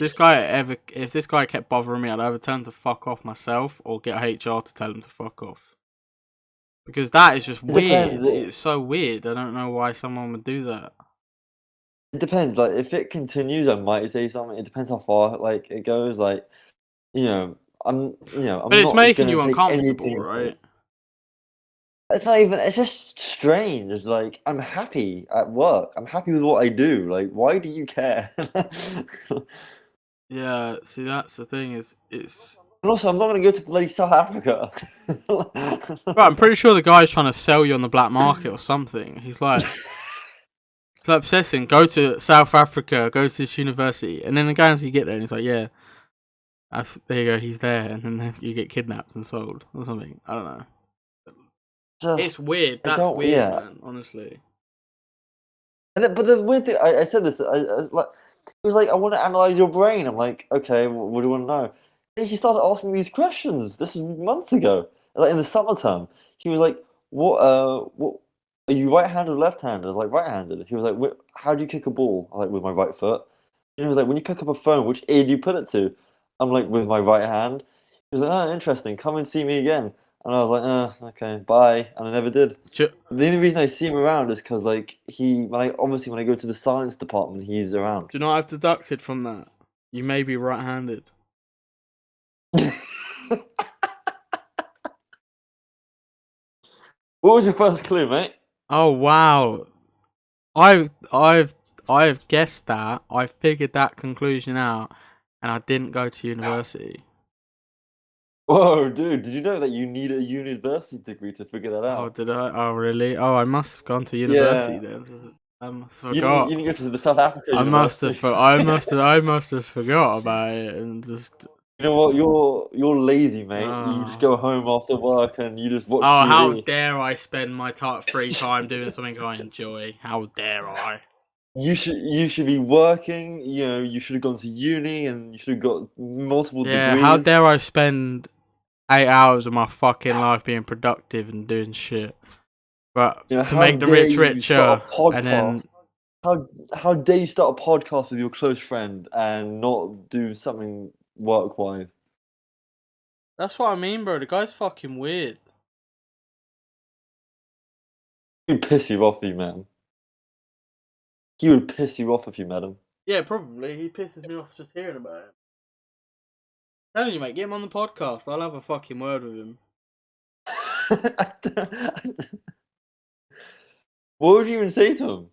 this guy kept bothering me, I'd either tell him to fuck off myself or get HR to tell him to fuck off. Because that is just It depends. weird. It's so weird. I don't know why someone would do that. It depends. Like, if it continues, I might say something. It depends how far like it goes. Like, you know, But I'm it's not making gonna you take uncomfortable, anything. right? It's not even. It's just strange. Like, I'm happy at work. I'm happy with what I do. Like, why do you care? Yeah, see, that's the thing, is it's... And also, I'm not gonna go to bloody South Africa. Right, I'm pretty sure the guy's trying to sell you on the black market or something. He's like obsessing, go to South Africa, go to this university, and then the guy, as you get there, and he's like, yeah, there you go, he's there, and then you get kidnapped and sold or something. I don't know. It's Just, weird. I That's don't. weird, Yeah. man. Honestly. But the weird thing, I said this. Like, he was like, I want to analyze your brain. I'm like, okay, what do you want to know? And he started asking me these questions. This is months ago, like in the summertime. He was like, what are you right-handed or left-handed? I was like, right-handed. He was like, how do you kick a ball? I'm like, with my right foot. And he was like, when you pick up a phone, which ear do you put it to? I'm like, with my right hand. He was like, oh, interesting. Come and see me again. And I was like, okay, bye. And I never did. The only reason I see him around is because, like, when I go to the science department, he's around. Do you know what I've deducted from that? You may be right-handed. What was your first clue, mate? Oh wow, I've guessed that. I figured that conclusion out, and I didn't go to university. Whoa, dude, did you know that you need a university degree to figure that Oh, out? did I? Oh, really? Oh, I must have gone to university Yeah. then. I must have You forgot. didn't go to the South Africa I must have. University. I must have forgot about it and just. You know what? You're lazy, mate. You just Oh, go home after work and you just watch oh, how TV. dare I spend my free time doing something I enjoy? How dare I? You should be working, you should have gone to uni and you should have got multiple Yeah, how degrees. dare I spend 8 hours of my fucking life being productive and doing shit, but to How make the dare rich you start richer, a and podcast? then How dare you start a podcast with your close friend and not do something work-wise? that's what I mean, bro. The guy's fucking weird. He would piss you off, you man. He would piss you off if you met him. Yeah, probably. He pisses me off just hearing about it. Telling you, mate, get him on the podcast. I'll have a fucking word with him. What would you even say to him?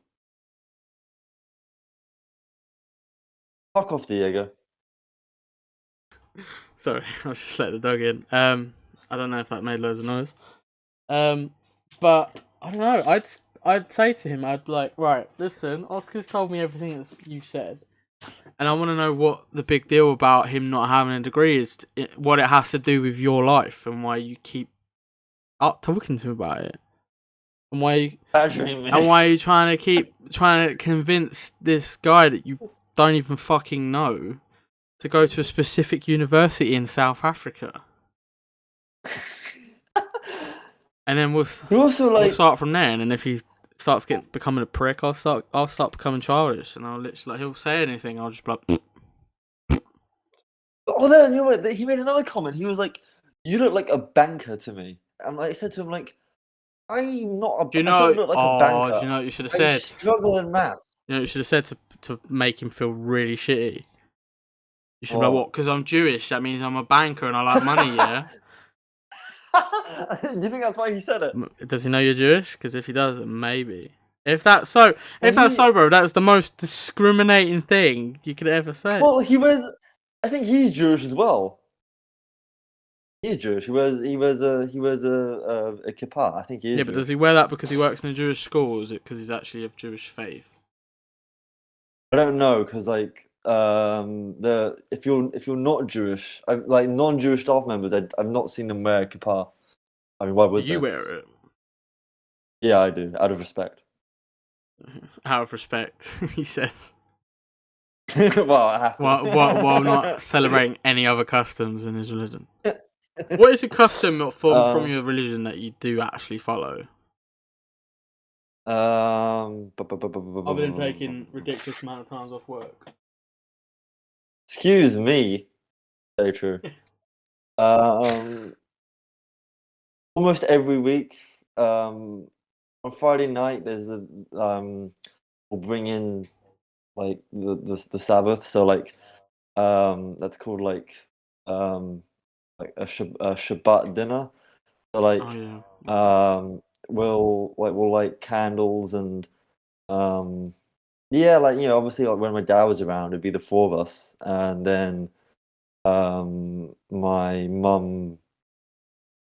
Fuck off, Diego. Sorry, I just let the dog in. I don't know if that made loads of noise. But I don't know. I'd say to him, I'd be like, right, listen, Oscar's told me everything that you said, and I want to know what the big deal about him not having a degree is, what it has to do with your life, and why you keep up talking to him about it, and Badgering me. why are you trying to convince this guy that you don't even fucking know to go to a specific university in South Africa? And then You also we'll like. start from there. And then if he starts becoming a prick, I'll start becoming childish, and I'll literally, like, he'll say anything, I'll just be like, Oh, no, you know what? He made another comment. He was like, "You look like a banker to me." And I said to him, like, I'm not. do you I don't know? look like a Oh, do banker. you know what you should have I said? struggle in maths. You know what you should have said to make him feel really shitty. You should be like, Oh. what? Because I'm Jewish, that means I'm a banker and I like money, yeah. Do you think that's why he said it? Does he know you're Jewish? Because if he does, then maybe. If that's so, Well, bro, that's the most discriminating thing you could ever say. well, he wears. I think he's Jewish as well. He's Jewish. He wears a kippah. I think he is Yeah, but Jewish. does he wear that because he works in a Jewish school, or is it because he's actually of Jewish faith? I don't know because like if you're not Jewish, like non-Jewish staff members, I've not seen them wear a kippah. I mean, why Do would you they? wear it? Yeah, I do, out of respect. Out of respect, he says. Well, I have to. While not celebrating any other customs in his religion. What is a custom from your religion that you do actually follow? Um, Other than taking ridiculous amount of times off work. Excuse me. Very true. Um, almost every week. On Friday night, there's we'll bring in like the Sabbath. So that's called um a Shabbat dinner. So Oh yeah. we'll light candles and yeah, obviously like when my dad was around, it'd be the four of us, and then my mum.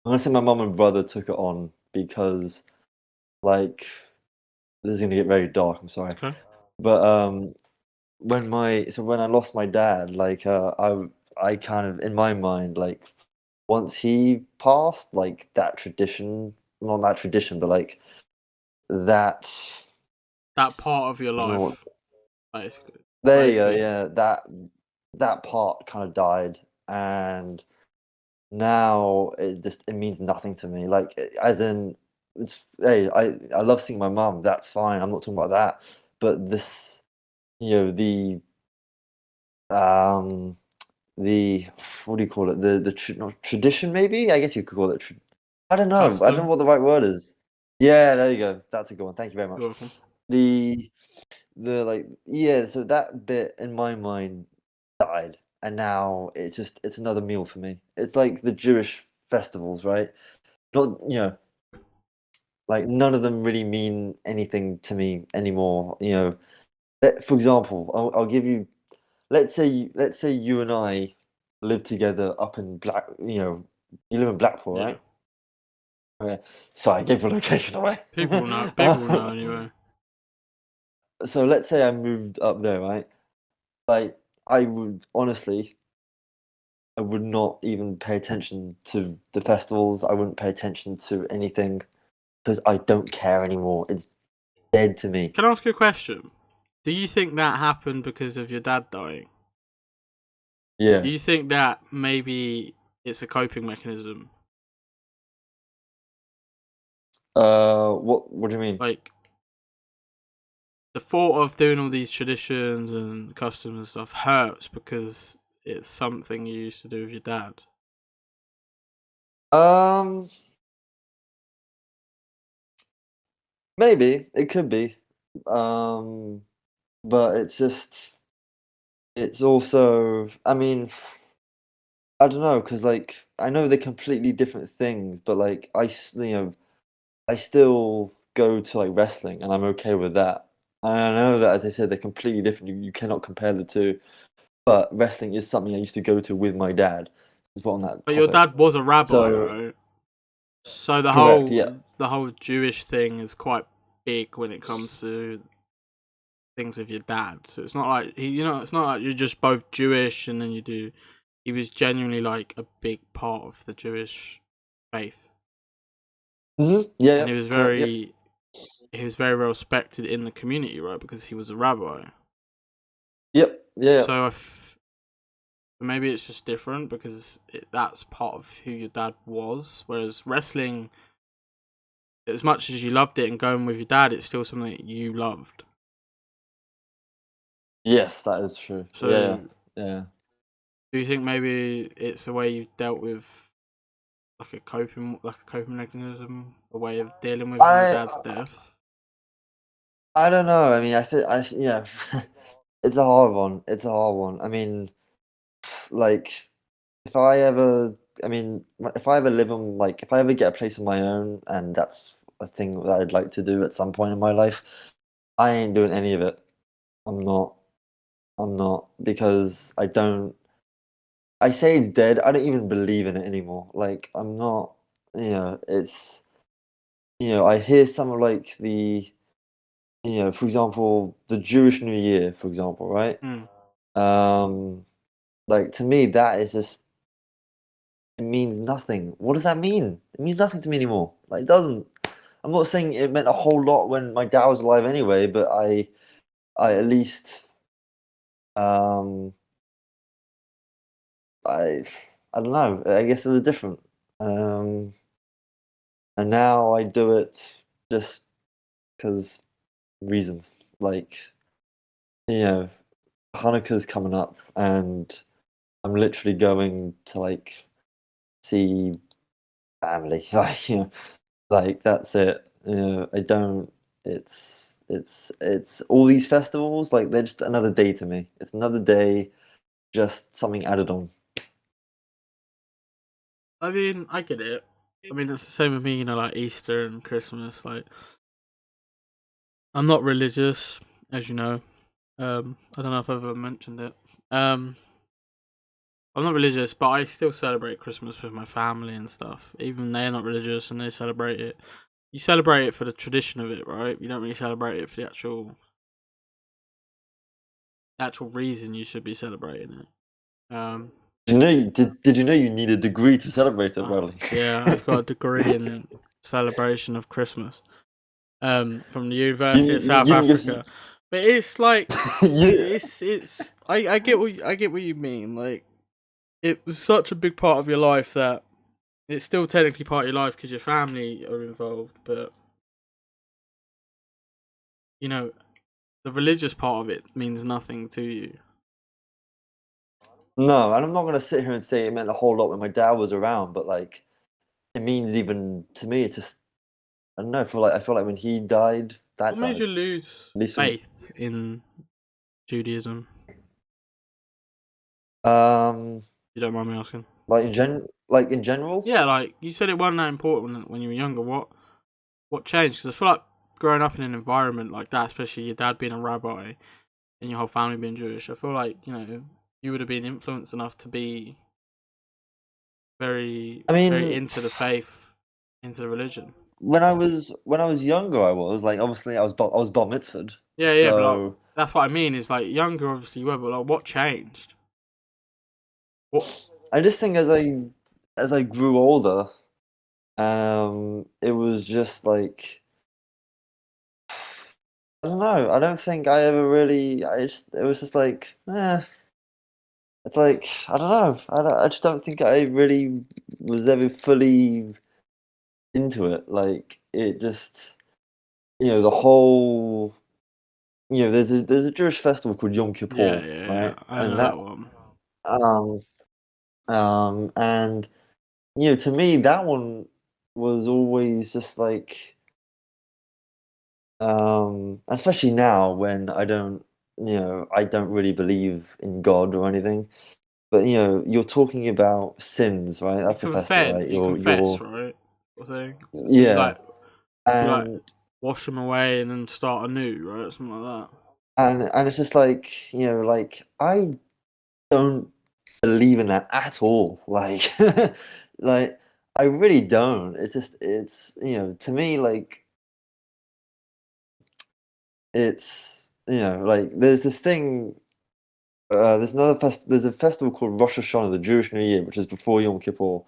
I'm gonna say my mum and brother took it on because like this is gonna get very dark. I'm sorry, Okay. but when I lost my dad, I kind of in my mind like once he passed, like that tradition, not that tradition, but like that. That part of your I don't know what. life, basically. There you go. Basically. Yeah, that part kind of died, and now it means nothing to me. Like as in, it's hey, I love seeing my mum. That's fine. I'm not talking about that. But this, um the what do you call it? Not tradition maybe? I guess you could call it. I don't know. I don't know Custom. what the right word is. Yeah, there you go. That's a good one. Thank you very much. You're welcome. The yeah. So that bit in my mind died, and now it's another meal for me. It's like the Jewish festivals, right? Not like none of them really mean anything to me anymore. For example, I'll give you. Let's say you and I live together up in you live in Blackpool, Yeah. right? Okay. Sorry, I gave the location away. People will know. People will know anyway. So let's say I moved up there, right? Like I would honestly, I would not even pay attention to the festivals. I wouldn't pay attention to anything because I don't care anymore. It's dead to me. Can I ask you a question? Do you think that happened because of your dad dying? Do Yeah. you think that maybe it's a coping mechanism? What do you mean? Like the thought of doing all these traditions and customs and stuff hurts because it's something you used to do with your dad. Um, maybe it could be. Um, but it's also, I mean, I don't know, because like I know they're completely different things, but like I still go to like wrestling, and I'm okay with that. And I know that, as I said, they're completely different. You cannot compare the two. But wrestling is something I used to go to with my dad. As well on that But your topic. dad was a rabbi, So right? So correct, yeah. the whole Jewish thing is quite big when it comes to things with your dad. So it's not like it's not like you're just both Jewish and then you do. He was genuinely like a big part of the Jewish faith, Yeah, and yep, correct, yep. he was very well respected in the community, right? Because he was a rabbi. Yep, yeah. So if maybe it's just different because that's part of who your dad was. Whereas wrestling, as much as you loved it and going with your dad, it's still something that you loved. Yes, that is true. Yeah, So yeah. do you think maybe it's the way you've dealt with like a coping mechanism, a way of dealing with your I dad's death? I don't know. I mean, I think I yeah. It's a hard one. It's a hard one. I mean, like if I ever, I mean, if I ever live on if I ever get a place of my own, and that's a thing that I'd like to do at some point in my life, I ain't doing any of it. I'm not. I'm not because I don't. I say it's dead. I don't even believe in it anymore. Like I'm not. It's. I hear some of like for example, the Jewish New Year, for example, right? Mm. Um, like to me, that is just it means nothing. What does that mean? It means nothing to me anymore. Like it doesn't. I'm not saying it meant a whole lot when my dad was alive anyway, but I at least um I I don't know. I guess it was different. Um, and now I do it just because reasons. Like, you know, Hanukkah's coming up, and I'm literally going to like see family. Like, like that's it. I don't. It's all these festivals. Like they're just another day to me. It's another day, just something added on. I mean, I get it. I mean, it's the same with me, like Easter and Christmas. Like, I'm not religious, as you know. I don't know if I've ever mentioned it. I'm not religious, but I still celebrate Christmas with my family and stuff. Even they're not religious and they celebrate it. You celebrate it for the tradition of it, right? You don't really celebrate it for the actual reason you should be celebrating it. Did you know you need a degree to celebrate it, Bradley? Yeah, I've got a degree in celebration of Christmas. From the You, University of you, South you didn't Africa. But it's like you, it's I get what you mean. Like, it was such a big part of your life that it's still technically part of your life because your family are involved, but you know, the religious part of it means nothing to you. no, and I'm not gonna sit here and say it meant a whole lot when my dad was around, but like it means even to me, it's just I don't know. I feel like when he died, What that made died. you lose At least for me. faith in Judaism? Um, You don't mind me asking? like in general. Yeah, like you said, it wasn't that important when you were younger. What changed? Because I feel like growing up in an environment like that, especially your dad being a rabbi and your whole family being Jewish, I feel like you would have been influenced enough to be very, I very mean, into the faith, into the religion. when I was younger, I was like obviously I was bar mitzvahed, Yeah, yeah, but like, so that's what I mean. Is like younger, obviously you were, but like, what changed? What? I just think as I grew older, it was just like I don't know. I don't think I ever really. It was just like, it's like I don't know. I just don't think I really was ever fully into it. Like it just, the whole, there's a Jewish festival called Yom Yeah, Kippur, yeah, yeah. right? I And know that, that one. um, and to me that one was always just like, especially now when I don't really believe in God or anything. But you're talking about sins, right? You That's the festival, right? confess, You're right? I think so. yeah, You like and wash them away and then start anew, right? Something like that. and it's just like like I don't believe in that at all. Like, like I really don't. It's to me like it's like there's this thing. There's a festival called Rosh Hashanah, the Jewish New Year, which is before Yom Kippur,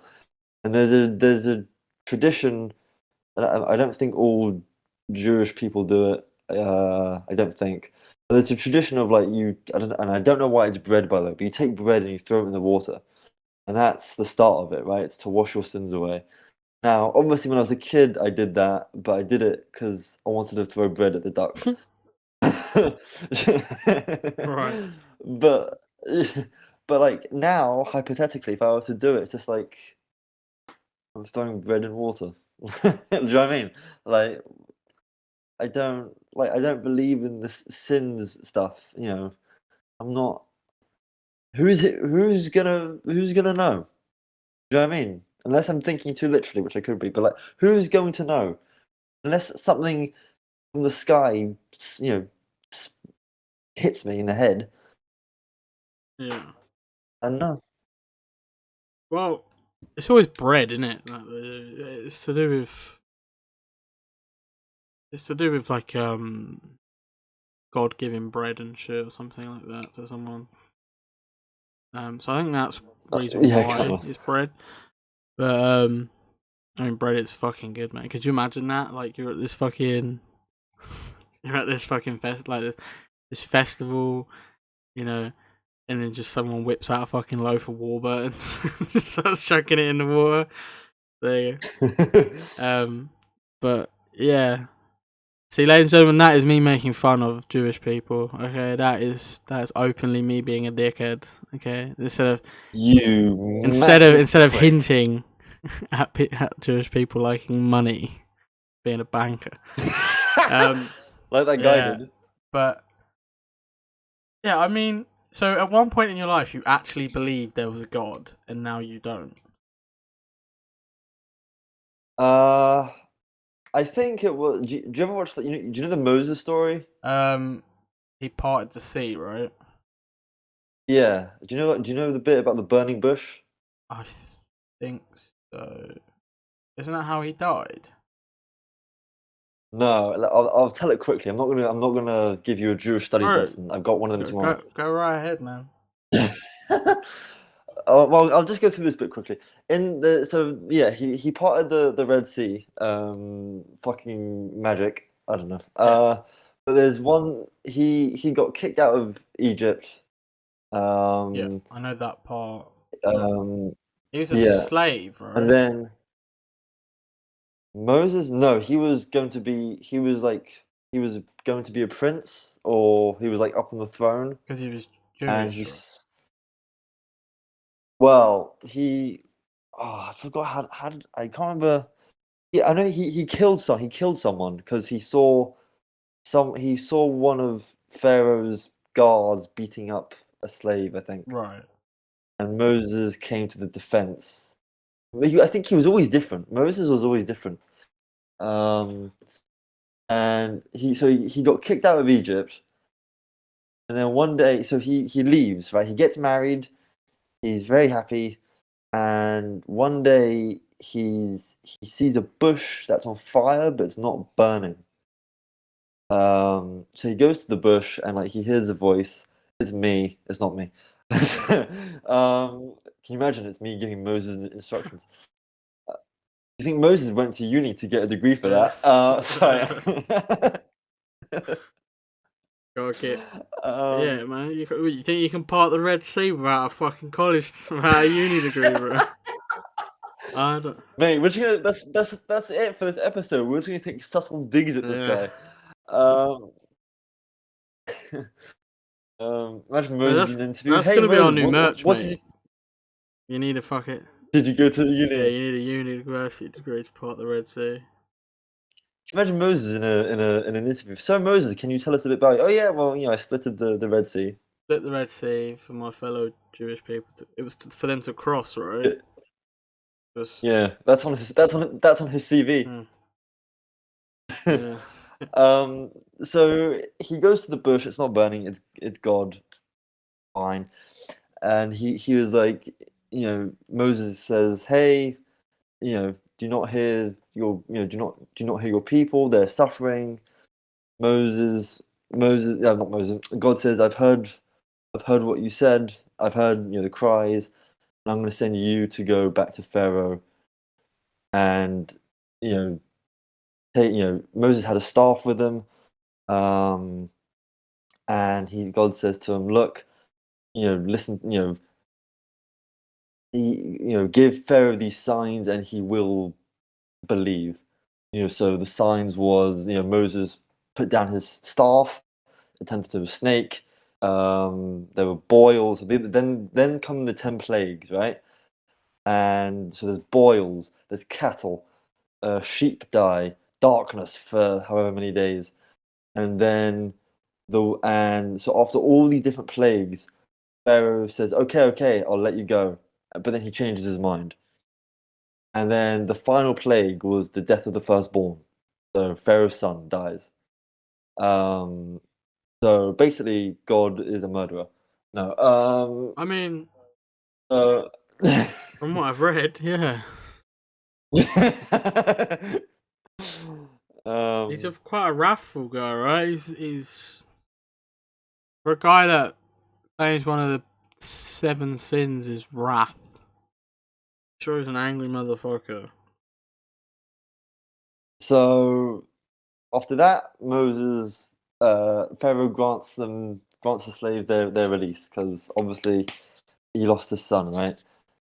and there's a tradition. I don't think all Jewish people do it. I don't think. But there's a tradition of like and I don't know why it's bread by the way, but you take bread and you throw it in the water, and that's the start of it, right? It's to wash your sins away. Now, obviously, when I was a kid, I did that, but I did it because I wanted to throw bread at the ducks. Right. But but like now, hypothetically, if I were to do it, it's just like I'm throwing bread in water. Do you know what I mean? Like I don't believe in this sins stuff. I'm not. Who's gonna know? Do you know what I mean? Unless I'm thinking too literally, which I could be, but like, who's going to know? Unless something from the sky, s- hits me in the head. Yeah. I don't know. Well, it's always bread, isn't it? Like, it's to do with like God giving bread and shit or something like that to someone. So I think that's the reason Yeah, kind why of. it's bread. But I mean, bread is fucking good, man. Could you imagine that? Like you're at this fucking, you're at this fucking this festival, you know, and then just someone whips out a fucking loaf of Warburtons, just starts chucking it in the water. There you go. But yeah, See, ladies and gentlemen, that is me making fun of Jewish people. Okay, that is openly me being a dickhead. Okay, You instead of massive prick. hinting at Jewish people liking money, being a banker. Like that guy Yeah, did. but yeah, I mean, so at one point in your life, you actually believed there was a god, and now you don't. I think it was. Do you ever watch? Do you know the Moses story? He parted the sea, right? Yeah. Do you know the bit about the burning bush? I think so. Isn't that how he died? No, I'll tell it quickly. I'm not gonna give you a Jewish studies Bro, lesson. I've got one of them tomorrow. go right ahead, man. Oh, well, I'll just go through this bit quickly. So yeah, he parted the Red Sea. Fucking magic. I don't know. Yeah, But there's one. He got kicked out of Egypt. yeah, Um, I know that part. But um, he was a yeah, slave, and right? then Moses. No, he was going to be. He was going to be a prince, or he was like up on the throne, Because he was and Jewish, right? well, oh, I forgot I can't remember. Yeah, I know he killed someone because he saw one of Pharaoh's guards beating up a slave, I think, Right. and Moses came to the defense. I think he was always different. Moses was always different. Um, and he got kicked out of Egypt, and then one day, so he leaves, right? He gets married. He's very happy. And one day he sees a bush that's on fire, but it's not burning. So he goes to the bush and like he hears a voice. It's me. It's not me. Can you imagine? It's me giving Moses instructions. You think Moses went to uni to get a degree for Yeah. that? Sorry. Okay. um, Yeah, man. You think you can part the Red Sea without a fucking college, without a uni degree, bro? I don't. Mate, we're just gonna that's it for this episode. We're just gonna take subtle digs at this Yeah. guy. Um, imagine Bro, Moses in an interview. that's Hey gonna be our Moses, new merch, what did mate. You need a fucking you go to yeah. uni? You need a university degree to part the Red Sea. Imagine Moses in an interview. So Moses, can you tell us a bit about? Oh yeah, well I splitted the Red Sea. Split the Red Sea for my fellow Jewish people. It was for them to cross, right? Yeah, Just yeah, that's on his CV. hmm, yeah. um, so he goes to the bush. It's not burning. It's God. Fine. And he was like, Moses says, hey, do not hear your, do not hear your people. They're suffering. Moses, yeah, not Moses. God says, I've heard what you said. I've heard, the cries. And I'm going to send you to go back to Pharaoh and, you know, Moses had a staff with him. Um, and God says to him, look, listen, give Pharaoh these signs and he will believe. So the signs was, Moses put down his staff, it turned into a snake. There were boils. Then come the 10 plagues, right? And so there's boils, there's cattle, sheep die, darkness for however many days, and then and so after all these different plagues, Pharaoh says, "Okay, okay, I'll let you go," but then he changes his mind. And then the final plague was the death of the firstborn. So Pharaoh's son dies. Um, so basically, God is a murderer. No. I mean, Uh, from what I've read, yeah, he's um. quite a wrathful guy, right? He's for a guy that claims one of the 7 sins is wrath. Sure, he's an angry motherfucker. So after that, Pharaoh grants the slaves their release because obviously he lost his son, right?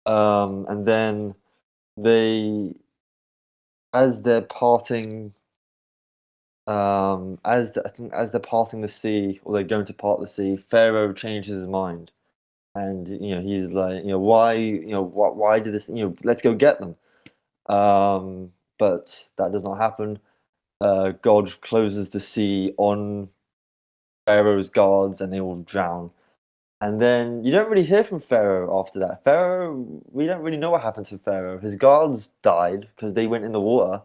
And then they, as they're parting I think as they're passing the sea or they're going to part the sea, Pharaoh changes his mind, and he's like, why, why did this, let's go get them. But that does not happen. God closes the sea on Pharaoh's guards, and they all drown. And then you don't really hear from Pharaoh after that. Pharaoh, we don't really know what happened to Pharaoh. His guards died because they went in the water.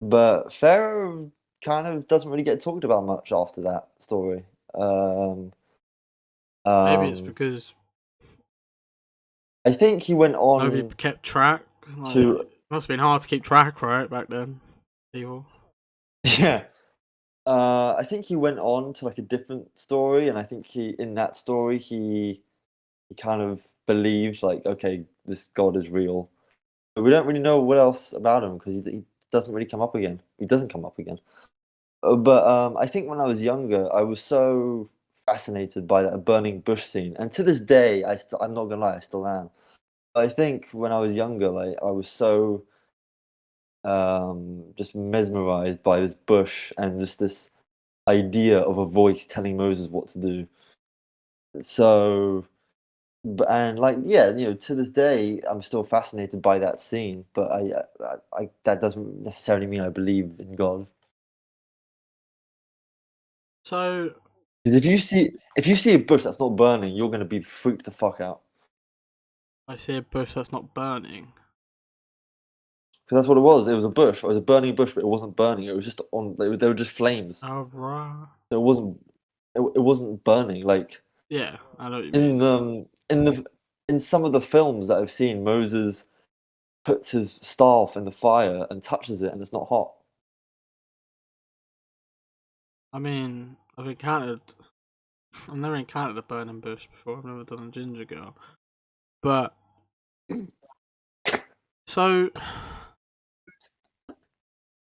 But Pharaoh kind of doesn't really get talked about much after that story. Um, Maybe it's um, because I think he went nobody on kept track. Like, to, it must have been hard to keep track, right, back then. People. yeah. I think he went on to like a different story, and I think in that story he kind of believes like, okay, this God is real. But we don't really know what else about him because he doesn't really come up again. He doesn't come up again. But I think when I was younger, I was so fascinated by that burning bush scene, and to this day, I'm not gonna lie, I still am. I think when I was younger, like I was so just mesmerized by this bush and just this idea of a voice telling Moses what to do. So, and like, yeah, to this day, I'm still fascinated by that scene. But that doesn't necessarily mean I believe in God. So Because if you see a bush that's not burning, you're gonna be freaked the fuck out. I see a bush that's not burning. Because that's what it was. It was a bush. It was a burning bush, but it wasn't burning. It was just on. They were just flames. Oh right. So it wasn't. It wasn't burning. Like Yeah, I know what you in mean. in some of the films that I've seen, Moses puts his staff in the fire and touches it, and it's not hot. I mean, I've never encountered a burning bush before. I've never done a ginger girl. But so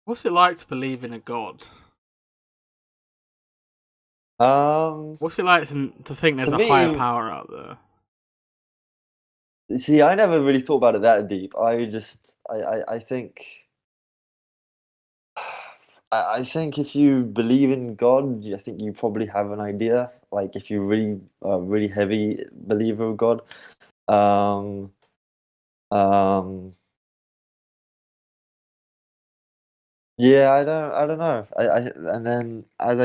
what's it like to believe in a god? Um, What's it like to think to there's a higher me, power out there? see, I never really thought about it that deep. I think. I think if you believe in God, I think you probably have an idea. Like if you're really heavy believer of God. Um, um, yeah, I don't know. And then as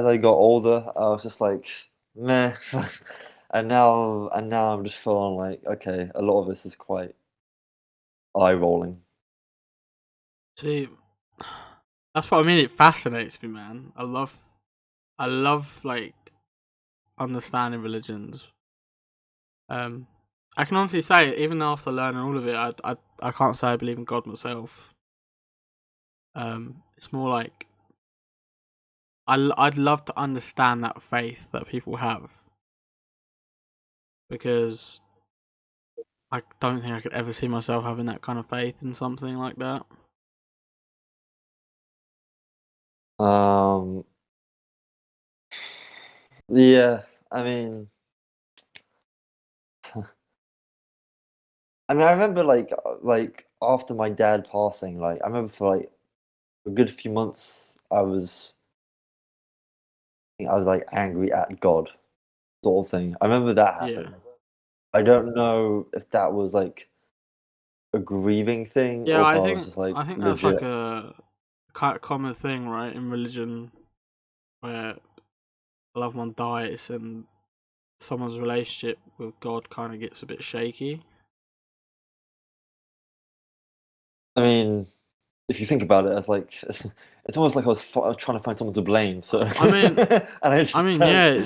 I got older, I was just like, meh. And now I'm just feeling like, okay, a lot of this is quite eye rolling. See, that's what I mean. It fascinates me, man. I love like understanding religions. Um, I can honestly say, even after learning all of it, I can't say I believe in God myself. It's more like I'd love to understand that faith that people have because I don't think I could ever see myself having that kind of faith in something like that. Um, yeah, I mean, I remember like after my dad passing, like I remember for like a good few months, I was like angry at God, sort of thing. I remember that Yeah, happened. I don't know if that was like a grieving thing yeah. or if I was just like I think that's like legit. a kind of common thing, right, in religion where a loved one dies and someone's relationship with God kind of gets a bit shaky. I mean, if you think about it, it's like it's almost like I was trying to find someone to blame. So I mean, and I I just mean, found. yeah.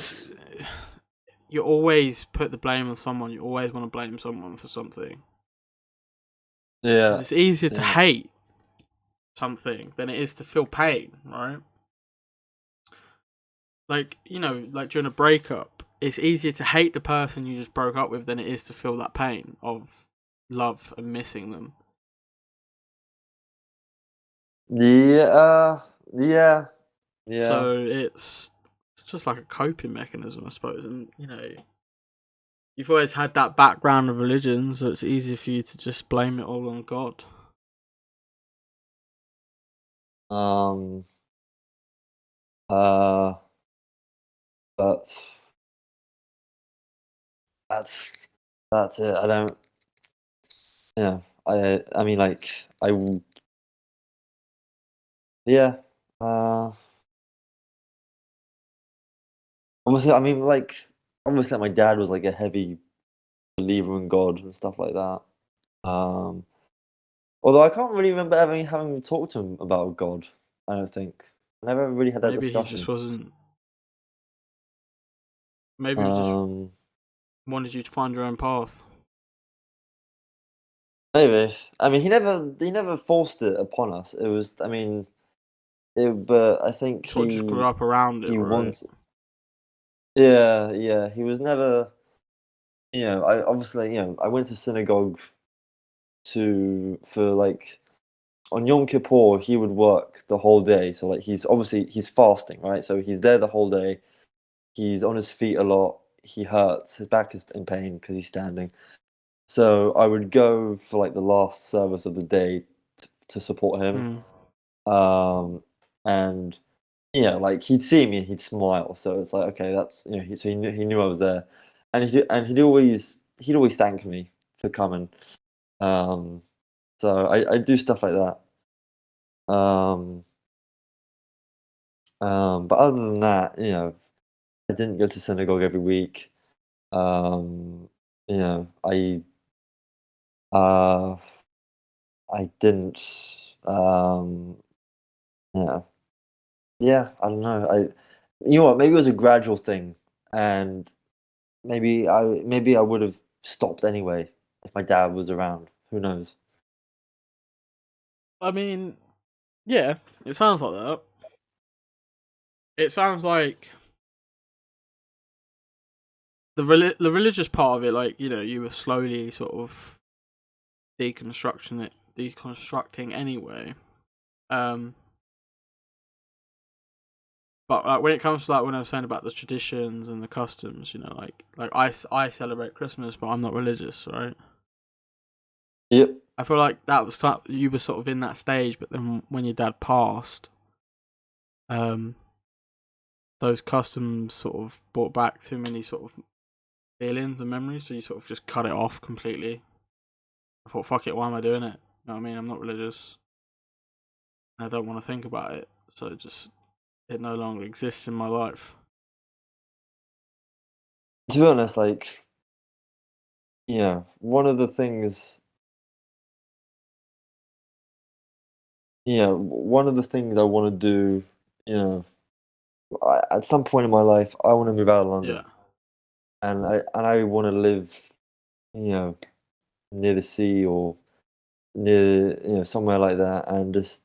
You always put the blame on someone. You always want to blame someone for something because Yeah, it's easier to yeah. hate something than it is to feel pain, right? Like, like during a breakup, it's easier to hate the person you just broke up with than it is to feel that pain of love and missing them. Yeah, yeah, yeah. So it's just like a coping mechanism, I suppose. And you've always had that background of religion, so it's easier for you to just blame it all on God. Um, uh, but that's that's it. I don't. Yeah. I mean, like, yeah. Uh, obviously, I mean, like, obviously, my dad was like a heavy believer in God and stuff like that. Um, although I can't really remember ever having talked to him about God. I don't think. I never really had that Maybe he just discussion. wasn't. Maybe he just Um, wanted you to find your own path. maybe. I mean, he never forced it upon us. It was, I mean, but I think Sort of just grew up around it, he right? wanted. Yeah, yeah. He was never. I obviously, I went to synagogue for like on Yom Kippur. He would work the whole day, so like he's fasting, right? So he's there the whole day. He's on his feet a lot. He hurts. His back is in pain because he's standing. So I would go for like the last service of the day to support him. Mm. And like he'd see me and he'd smile. So it's like, okay, that's so he knew I was there, and he'd always thank me for coming. Um, so I do stuff like that. Um, but other than that, I didn't go to synagogue every week. Um, you know, I uh I didn't yeah. Yeah, I don't know. You know what, maybe it was a gradual thing, and maybe I would have stopped anyway if my dad was around. Who knows? I mean, yeah, it sounds like that. It sounds like the religious part of it, like you were slowly sort of deconstructing anyway. Um, but like when it comes to like when I was saying about the traditions and the customs, like I celebrate Christmas, but I'm not religious, right? Yep. I feel like you were sort of in that stage, but then when your dad passed, um, those customs sort of brought back too many sort of feelings and memories, so you sort of just cut it off completely. I thought, fuck it, why am I doing it? You know what I mean? I'm not religious. And I don't want to think about it, so it no longer exists in my life. To be honest, like, one of the things, one of the things I want to do, you know, at some point in my life, I want to move out of Yeah, London, and I want to live, you know, near the sea or near, somewhere like that, and just,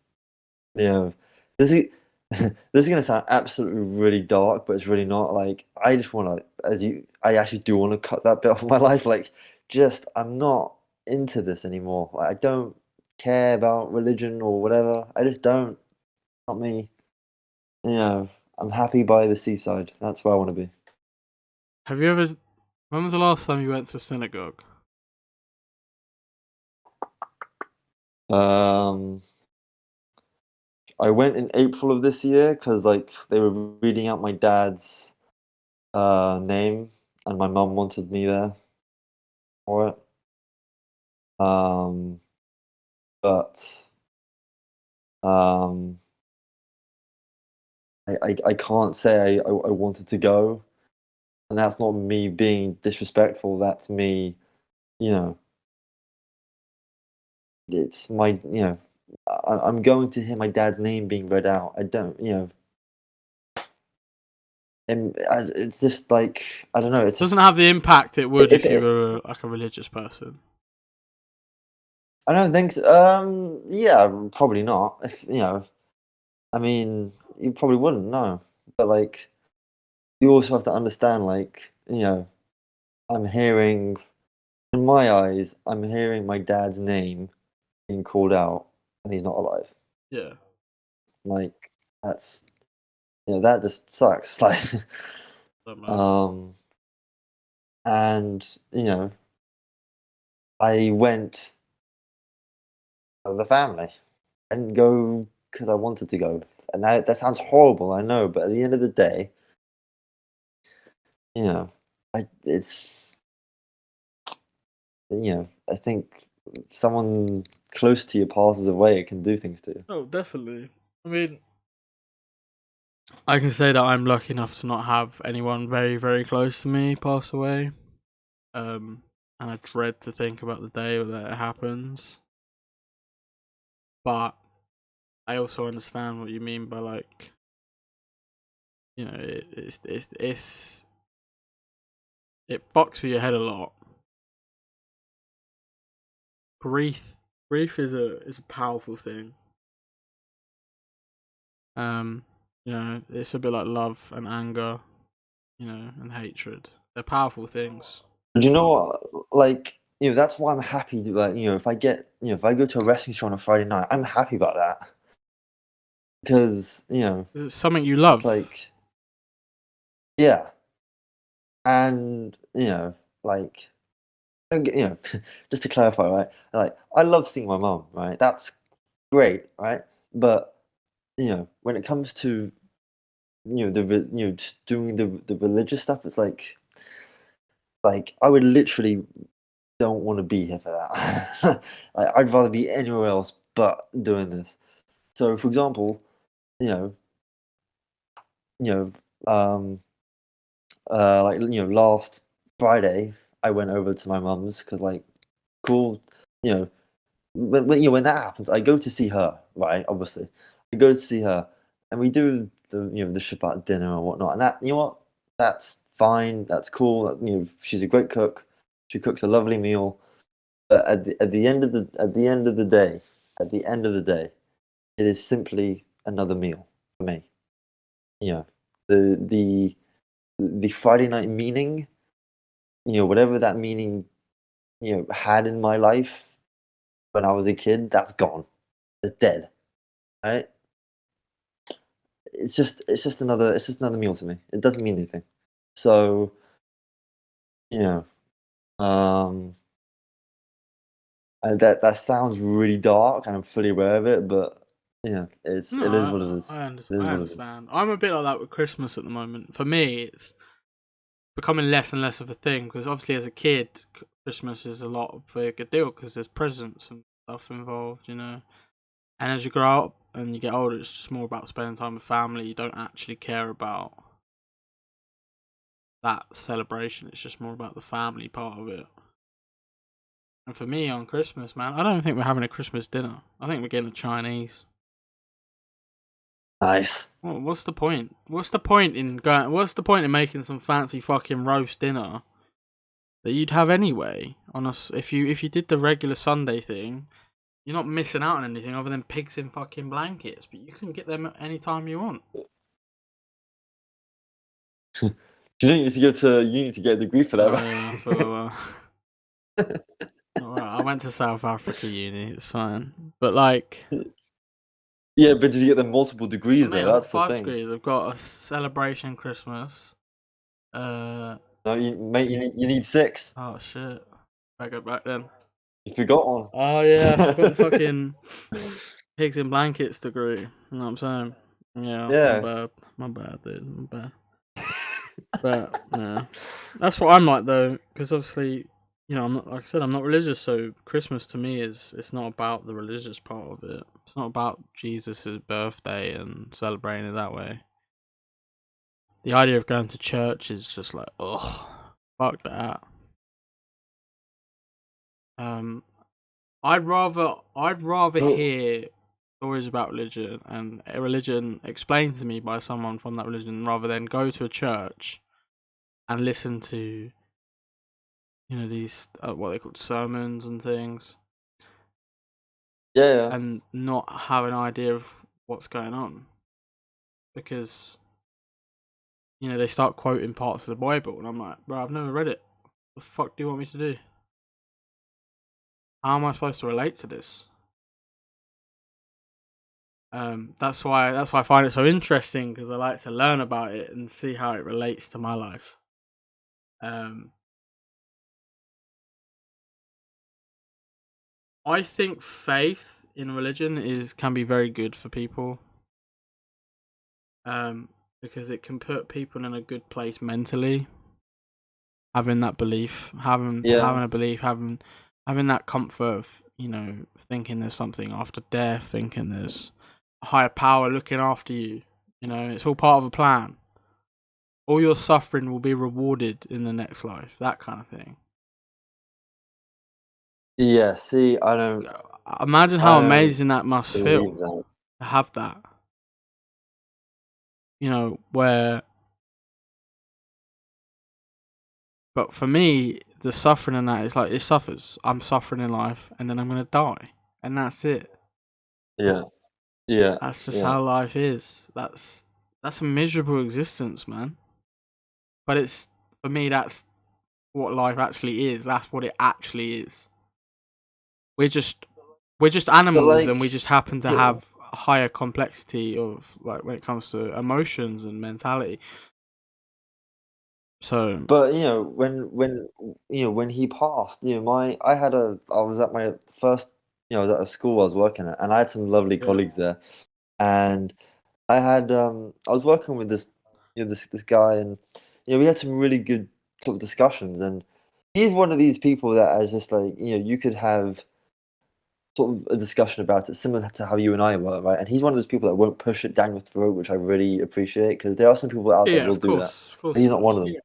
you know, this is this is gonna sound absolutely really dark, but it's really not. Like, I just wanna, I actually do wanna cut that bit off my life. Like, just I'm not into this anymore. Like, I don't care about religion or whatever. I just don't. Not me. You know, I'm happy by the seaside. That's where I wanna be. have you ever? When was the last time you went to a synagogue? Um, I went in April of this year because like they were reading out my dad's name, and my mum wanted me there for it. Um, but um, I can't say I wanted to go, and that's not me being disrespectful. That's me, you know, it's my, I'm going to hear my dad's name being read out. I don't, and it's just like, I don't know. It's just Doesn't have the impact it would if if you it, were like a religious person. I don't think so. Yeah, probably not. If I mean, you probably wouldn't know, but like, you also have to understand, like, I'm hearing, in my eyes, I'm hearing my dad's name being called out, and he's not alive. Yeah, Like, that's, that just sucks. Like, don't know. um, and I went with the family. I didn't go. because I wanted to go, and that sounds horrible, I know, but at the end of the day, you know, it's I think someone close to you passes away, it can do things to you. Oh, definitely. I mean, I can say that I'm lucky enough to not have anyone very, very close to me pass away. And I dread to think about the day that it happens. But I also understand what you mean by, like, you know, it fucks with your head a lot. Grief is a powerful thing. You know, it's a bit like love and anger, you know, and hatred. They're powerful things. Do you know what? Like, that's why I'm happy. Like, if I go to a wrestling show on a Friday night, I'm happy about that because It's something you it's love. like, yeah, and like, just to clarify, right? Like, I love seeing my mom, right? That's great, right? But when it comes to just doing the religious stuff, it's like I would literally don't want to be here for that. Like, I'd rather be anywhere else but doing this. So, for example, you know, you know, um, like last Friday, I went over to my mum's because cool, you know, when that happens, I go to see her, right? Obviously, I go to see her, and we do the Shabbat dinner and whatnot, and that what, that's fine, that's cool. She's a great cook. She cooks a lovely meal. But at the end of the day, it is simply another meal for me. You know, the the the Friday night meaning, whatever that meaning, had in my life when I was a kid, that's gone. It's dead. Right? It's just another meal to me. It doesn't mean anything. So, you know, um, and that sounds really dark, and I'm fully aware of it, but No, it is what it is. It is I what it is. understand. I'm a bit like that with Christmas at the moment. For me, it's becoming less and less of a thing because obviously, as a kid, Christmas is a lot of a good deal because there's presents and stuff involved, you know. And as you grow up and you get older, it's just more about spending time with family. You don't actually care about that celebration. It's just more about the family part of it. And for me, on Christmas, man, I don't think we're having a Christmas dinner. I think we're getting a Chinese. Nice. Well, what's the point? What's the point in going? What's the point in making some fancy fucking roast dinner that you'd have anyway? On us, if you did the regular Sunday thing, you're not missing out on anything other than pigs in fucking blankets. But you can get them at any time you want. Do you think you need to go to uni to get a degree for that, Oh yeah, right? alright, I went to South Africa uni. It's fine, but like, Yeah, but did you get the multiple degrees mate, though? I've got That's the 5 thing. degrees. I've got a celebration Christmas. No, mate, you need six. Oh shit, I go back then. You forgot one. Oh yeah, I forgot the fucking pigs in blankets degree. You know what I'm saying? Yeah, Yeah. my bad, dude, my bad. But yeah, that's what I'm like though, because obviously, you know, I'm not, like I said, I'm not religious, so Christmas to me is it's not about the religious part of it. It's not about Jesus' birthday and celebrating it that way. The idea of going to church is just like, ugh, fuck that. Um, I'd rather Well, hear stories about religion and a religion explained to me by someone from that religion rather than go to a church and listen to, you know, these what they call sermons and things, yeah, yeah. and not have an idea of what's going on because, you know, they start quoting parts of the Bible and I'm like, bro, I've never read it. What the fuck do you want me to do? How am I supposed to relate to this? That's why I find it so interesting because I like to learn about it and see how it relates to my life. Um, I think faith in religion can be very good for people. Because it can put people in a good place mentally. Having that belief, having Yeah. a belief, having that comfort of thinking there's something after death, thinking there's a higher power looking after you. It's all part of a plan. All your suffering will be rewarded in the next life. That kind of thing. Yeah. See, I don't Imagine how amazing that must feel believe that. to have that. Where. But for me, the suffering in that is like it suffers. I'm suffering in life, and then I'm gonna die, and that's it. Yeah. Yeah. That's just Yeah. how life is. That's a miserable existence, man. But it's for me. That's what life actually is. That's what it actually is. We're just But animals, and we like, just happen to yeah. have a higher complexity of like when it comes to emotions and mentality. So But when he passed, I was at my first, I was at a school I was working at, and I had some lovely yeah, colleagues there, and I was working with this guy, and we had some really good sort of discussions, and he's one of these people that is just like, you could have sort of a discussion about it similar to how you and I were, right? And he's one of those people that won't push it down your throat, which I really appreciate, because there are some people out there that yeah, will do that. of But course he's it not is. one of them.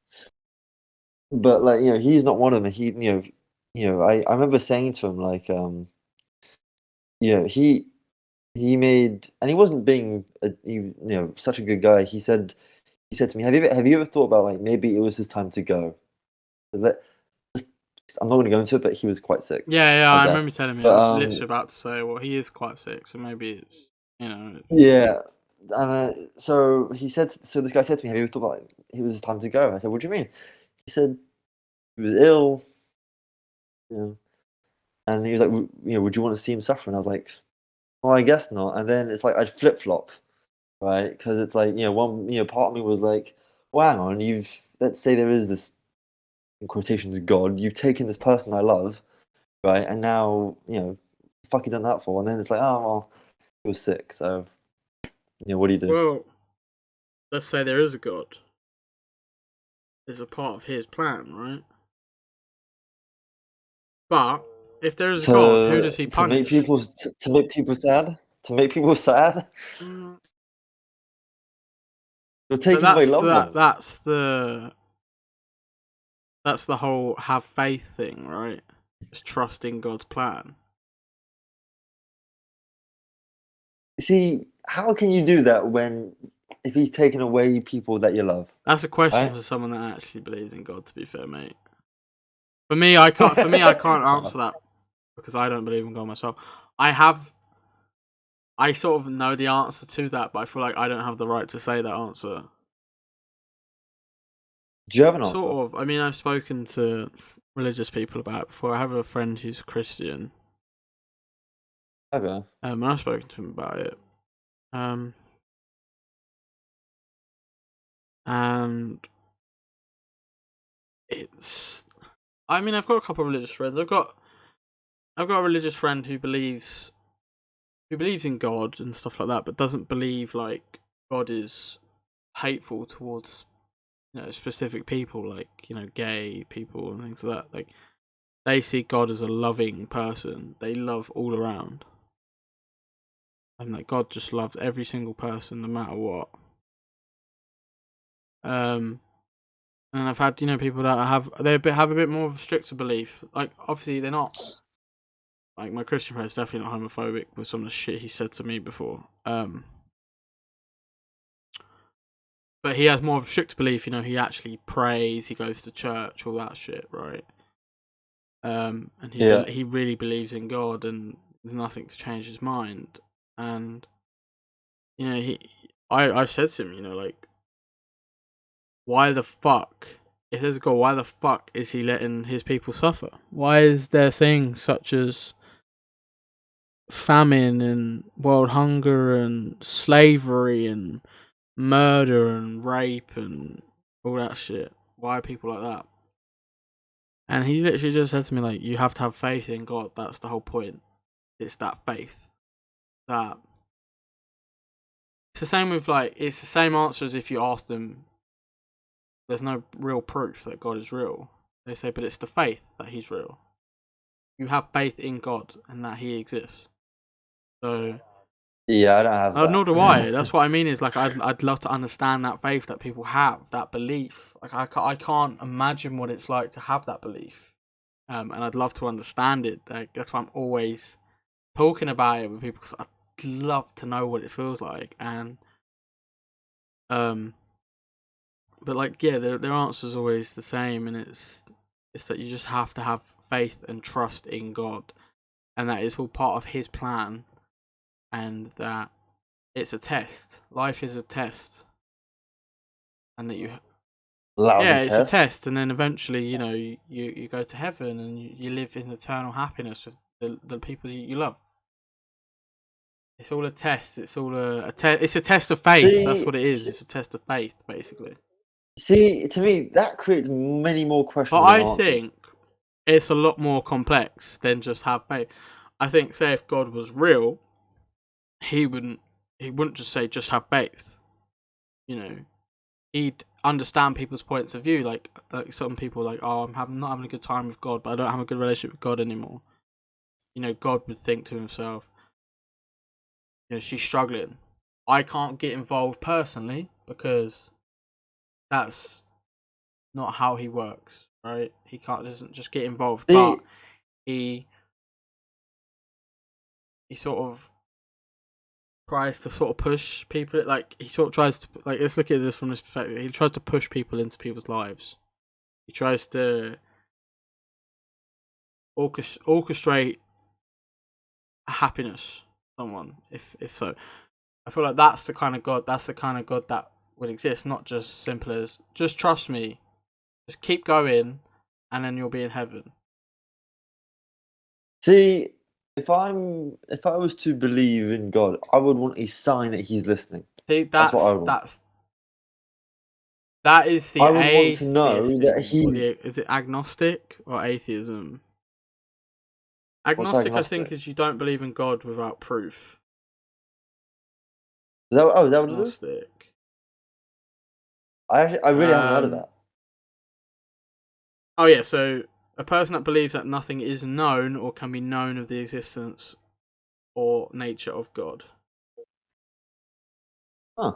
But like, he's not one of them. And I remember saying to him like, he made, and he wasn't being such a good guy. He said to me, have you ever thought about like maybe it was his time to go? So just, I'm not going to go into it, but he was quite sick, Yeah, my I dad. remember you telling me. I But was literally about to say, well, he is quite sick, so maybe it's yeah, and so this guy said to me, have you ever thought about like, it was his time to go? I said, what do you mean? He said he was ill, you know, and he was like, would you want to see him suffer? And I was like, well, I guess not. And then it's like I'd flip flop, right? Because it's like, part of me was like, wow, hang on, let's say there is this, in quotations, God, you've taken this person I love, right? And now, fuck you done that for? And then it's like, oh, well, he was sick, so, what do you do? well, let's say there is a God. It's a part of his plan, right? But if there is a God, who does he To make punish? people sad? To make people sad? Mm, You're but taking away loved ones. that's the whole have faith thing, right? Just trusting God's plan. See, how can you do that if he's taking away people that you love, That's a question right? for someone that actually believes in God. To be fair, mate. For me, I can't. For me, I can't answer that because I don't believe in God myself. I sort of know the answer to that, but I feel like I don't have the right to say that answer. Do you have an answer? Sort of. I mean, I've spoken to religious people about it before. I have a friend who's a Christian, Okay. and I've spoken to him about it. And it's. I mean, I've got a couple of religious friends. I've got a religious friend who believes in God and stuff like that, but doesn't believe like God is hateful towards specific people, like gay people and things like that. Like they see God as a loving person. They love all around, and like God just loves every single person, no matter what. And I've had people that have a bit more of a stricter belief. Like obviously they're not like my Christian friend is definitely not homophobic with some of the shit he said to me before. But he has more of a strict belief. He actually prays. He goes to church, all that shit, right? And Yeah. he really believes in God, and there's nothing to change his mind. And I've said to him, like, why the fuck? If there's a God, why the fuck is he letting his people suffer? Why is there things such as famine and world hunger and slavery and murder and rape and all that shit? Why are people like that? And he literally just said to me, like, you have to have faith in God. That's the whole point. It's that faith. that it's the same with like it's the same answer as if you ask them. There's no real proof that God is real. They say, but it's the faith that He's real. You have faith in God and that He exists. So Yeah, I don't have nor do I. That's that. what I mean. Is like I'd love to understand that faith that people have, that belief. Like I can't imagine what it's like to have that belief, and I'd love to understand it. Like, that's why I'm always talking about it with people, because I'd love to know what it feels like. And but like yeah, their answer's always the same, and it's that you just have to have faith and trust in God, and that it's all part of His plan, and that it's a test. Life is a test, and that Lousy it's a test. test, and then eventually, you go to heaven and you live in eternal happiness with the people you love. It's all a test. It's all a test. It's a test of faith. That's what it is. It's a test of faith, basically. See, to me, that creates many more But questions than I answers. think it's a lot more complex than just have faith. I think, say, if God was real, he wouldn't just say just have faith. He'd understand people's points of view. Like some people, like, oh, not having a good time with God, but I don't have a good relationship with God anymore. God would think to himself, she's struggling. I can't get involved personally because that's not how he works, right? He doesn't just get involved, but he sort of tries to sort of push people. Like he sort of tries to, like, let's look at this from this perspective. He tries to push people into people's lives. He tries to orchestrate happiness someone, if so. I feel like that's the kind of God that would exist, not just simple as just trust me, just keep going, and then you'll be in heaven. See, if I was to believe in God, I would want a sign that He's listening. See, That's what I would want. that is the I would want to know that atheism, or He's. is it agnostic or atheism? What's Agnostic, I think, agnostic? is you don't believe in God without proof. Is that what it is? Agnostic. I really haven't heard of that. Oh yeah, so a person that believes that nothing is known or can be known of the existence or nature of God. Huh.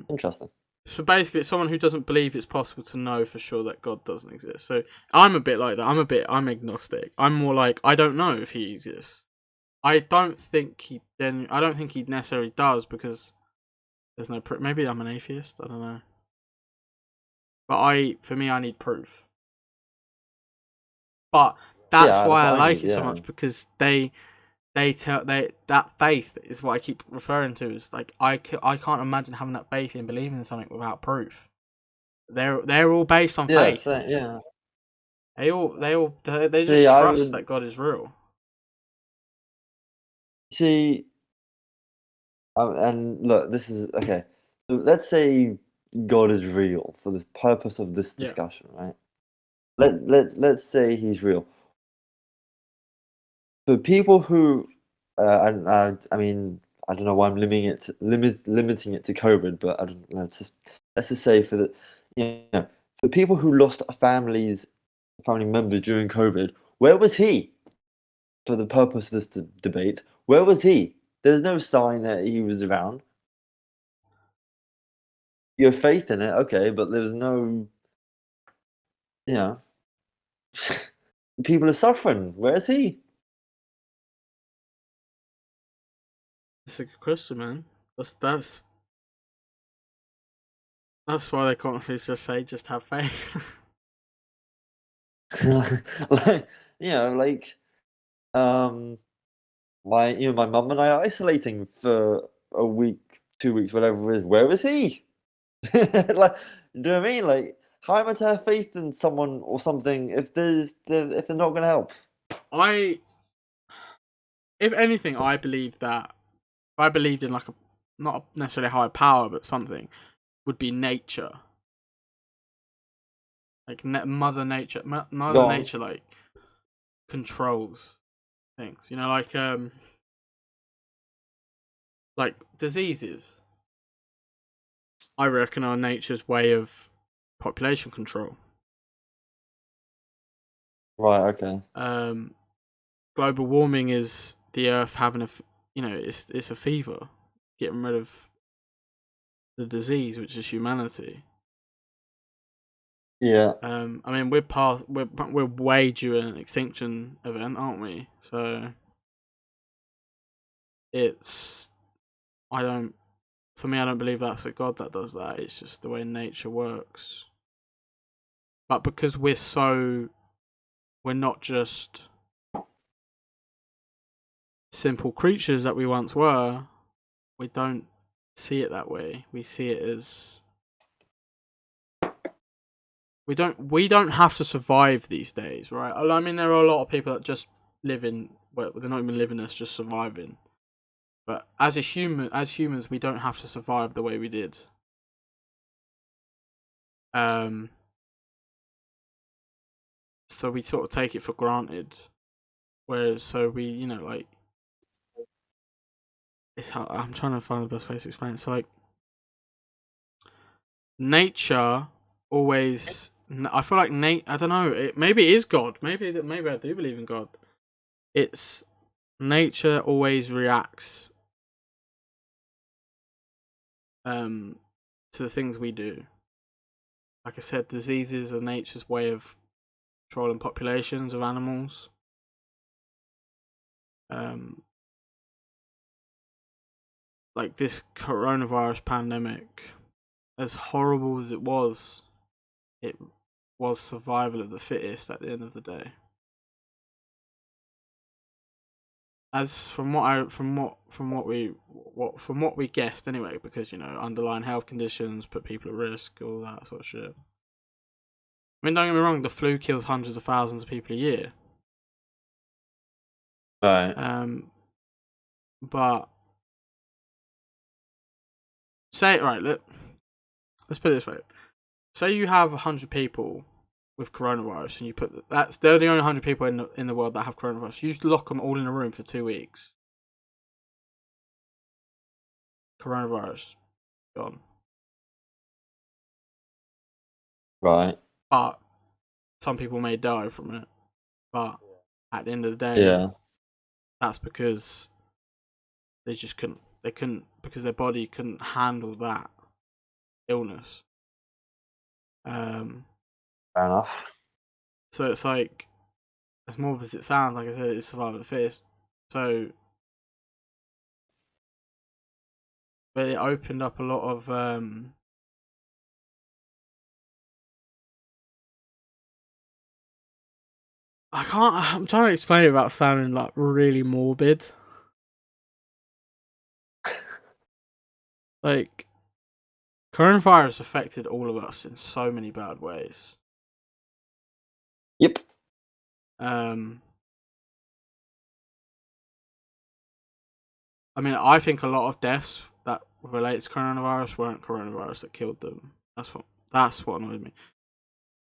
Interesting. So basically, it's someone who doesn't believe it's possible to know for sure that God doesn't exist. So I'm a bit like that. I'm agnostic. I'm more like, I don't know if he exists. I don't think he necessarily does, because there's no proof. Maybe I'm an atheist. I don't know. But for me, I need proof. But that's Yeah, why that's I what I like need. it so Yeah. much, because that faith is what I keep referring to. Is like I can't imagine having that faith in believing in something without proof. They're all based on Yeah. faith. Yeah. They See, just I trust would that God is real. see. And look, this is okay. So let's say God is real for the purpose of this Yeah. discussion, right? Let's say He's real. For people who, I mean, I don't know why I'm limiting it to COVID, but I don't know. Let's just say for the, for people who lost family members during COVID, where was He for the purpose of this debate? Where was He? There's no sign that He was around. You have faith in it, okay, but there's no, you know, people are suffering. Where is He? It's a good question, man. That's why they can't just say just have faith. Like, like, um. My mum and I are isolating for a week, 2 weeks, whatever it is. Where is he? Like, do you know what I mean? Like, how am I to have faith in someone or something if if they're not going to help? If anything, I believe that if I believed in like not necessarily a higher power, but something, would be nature. Like Mother Nature. Mother Go on. Nature like controls things. Like like diseases, I reckon are nature's way of population control. Right. Okay. Global warming is the Earth having it's a fever, getting rid of the disease, which is humanity. Yeah. I mean, we're way due an extinction event, aren't we? So it's for me, I don't believe that's a god that does that. It's just the way nature works. But because we're not just simple creatures that we once were, we don't see it that way. We see it as we don't have to survive these days, right? I mean, there are a lot of people that just live in well, they're not even living, it's just surviving. But as humans, we don't have to survive the way we did. So we sort of take it for granted. Whereas, so we, like, I'm trying to find the best way to explain it. So, like, nature always. I feel like I don't know. Maybe it is God. Maybe I do believe in God. It's nature always reacts to the things we do. Like I said, diseases are nature's way of controlling populations of animals. Like this coronavirus pandemic, as horrible as it was survival of the fittest at the end of the day. As from what we guessed anyway, because underlying health conditions put people at risk, all that sort of shit. I mean, don't get me wrong, the flu kills hundreds of thousands of people a year. Right. But let's put it this way. Say you have 100 people with coronavirus, and you put they're the only 100 people in the world that have coronavirus. You lock them all in a room for 2 weeks. Coronavirus gone. Right. But some people may die from it. But at the end of the day, that's because they just couldn't. They couldn't because their body couldn't handle that illness. Fair enough. So it's like, as morbid as it sounds, like I said, it's survival of the fittest. So, but it opened up a lot of I'm trying to explain it without sounding like really morbid. Like, coronavirus affected all of us in so many bad ways. Yep. I mean, I think a lot of deaths that relate to coronavirus weren't coronavirus that killed them. That's what annoyed me.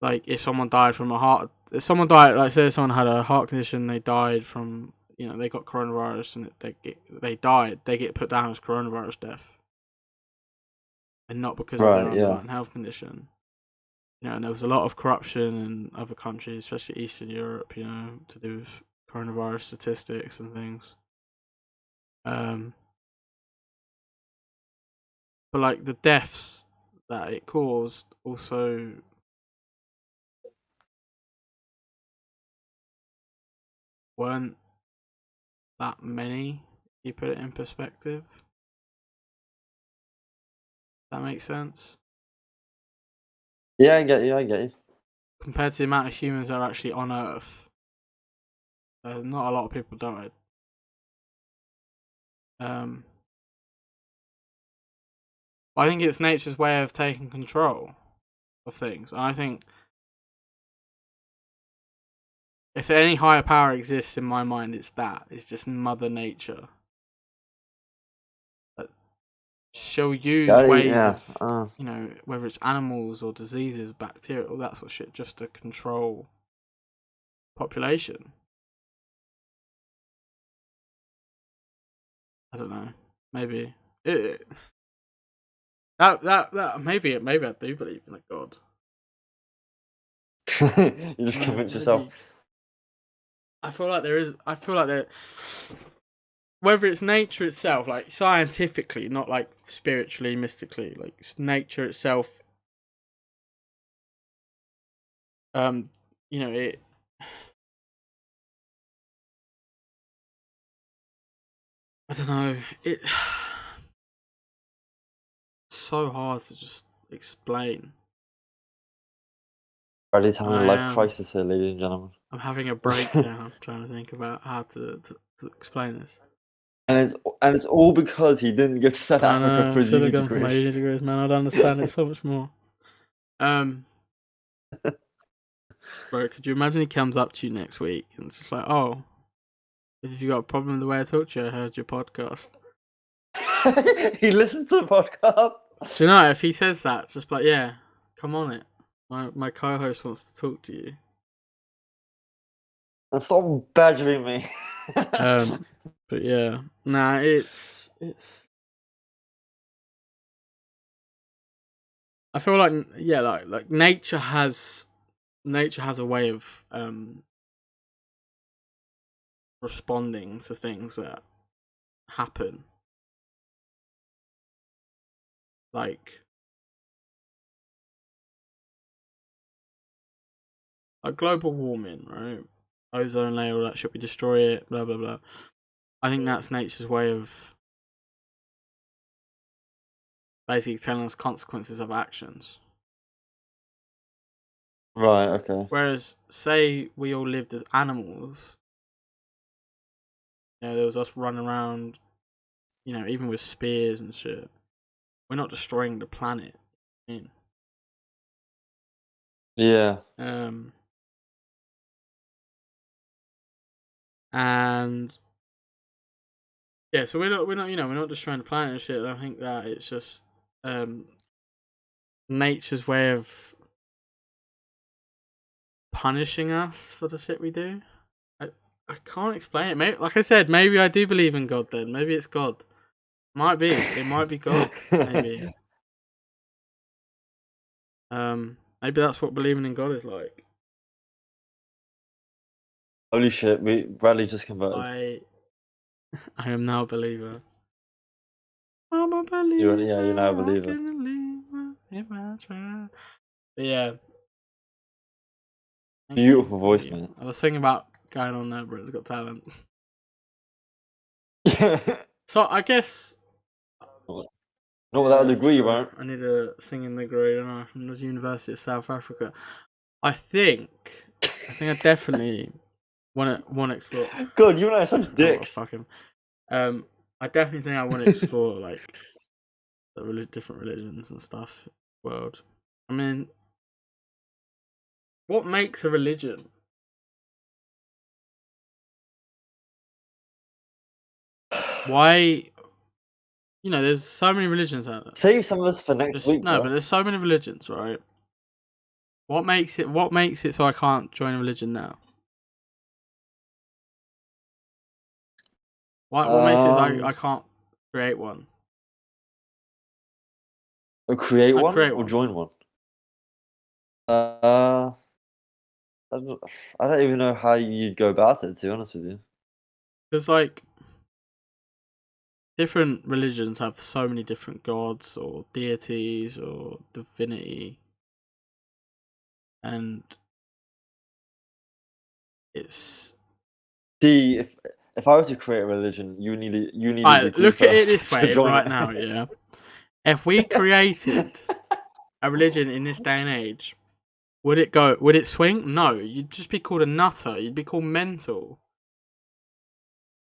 Like, if someone died, like say someone had a heart condition, they died from, they got coronavirus and they died, they get put down as coronavirus death. And not because of their underlying health condition. And there was a lot of corruption in other countries, especially Eastern Europe, to do with coronavirus statistics and things. But like the deaths that it caused also weren't that many. You put it in perspective. That makes sense. Yeah, I get you. Compared to the amount of humans that are actually on Earth, not a lot of people died. I think it's nature's way of taking control of things. And I think if any higher power exists in my mind, it's that. It's just Mother Nature. She'll use ways of, whether it's animals or diseases, bacteria, all that sort of shit, just to control population. I don't know. maybe that maybe I do believe in a god. You just convince yourself. Maybe. I feel like there, whether it's nature itself, like scientifically, not like spiritually, mystically, like it's nature itself. You know it. I don't know. It's so hard to just explain. Bradley's having a life am. crisis here, ladies and gentlemen. I'm having a breakdown trying to think about how to explain this. And it's all because he didn't go to South I Africa know. for I his should uni have gone for my degree. uni degrees, man. I'd understand it so much more. Bro, could you imagine he comes up to you next week and it's just like, oh, if you got a problem with the way I talk to you, I heard your podcast. He listens to the podcast. Do you know, if he says that, it's just like, yeah, come on it. My co-host wants to talk to you. And stop badgering me. But yeah, nah, it's. I feel like like nature has a way of responding to things that happen, like global warming, right? Ozone layer, all that shit, we destroy it, blah blah blah. I think that's nature's way of basically telling us consequences of actions. Right, okay. Whereas, say we all lived as animals, you know, there was us running around, you know, even with spears and shit. We're not destroying the planet. I mean, Yeah. And yeah, so we're not destroying the planet and shit. I think that it's just nature's way of punishing us for the shit we do. I can't explain it. Maybe, like I said, maybe I do believe in God. Then maybe it's God. Might be. It might be God. Maybe. Maybe that's what believing in God is like. Holy shit! Bradley just converted. I am now a believer. I'm a believer. You're now a believer. I can believe if I try. But yeah. Beautiful voice, man. I was thinking about going on there, Britain's Got Talent. So I guess not without a degree, right. right? I need a singing degree, don't I, from the University of South Africa. I think I definitely want to explore. God, you and I are such dicks. Oh, fuck him. I definitely think I want to explore like the different religions and stuff. World. I mean, what makes a religion? Why? You know, there's so many religions out there. Save some of this for next week. No, but there's so many religions, right? What makes it so I can't join a religion now? What makes it I can't create one? Or create one create or one. join one? I don't even know how you'd go about it, to be honest with you. Because like different religions have so many different gods or deities or divinity, and it's. See, if I were to create a religion, you need to look at it this way right now, yeah. If we created a religion in this day and age, would it swing? No, you'd just be called a nutter. You'd be called mental.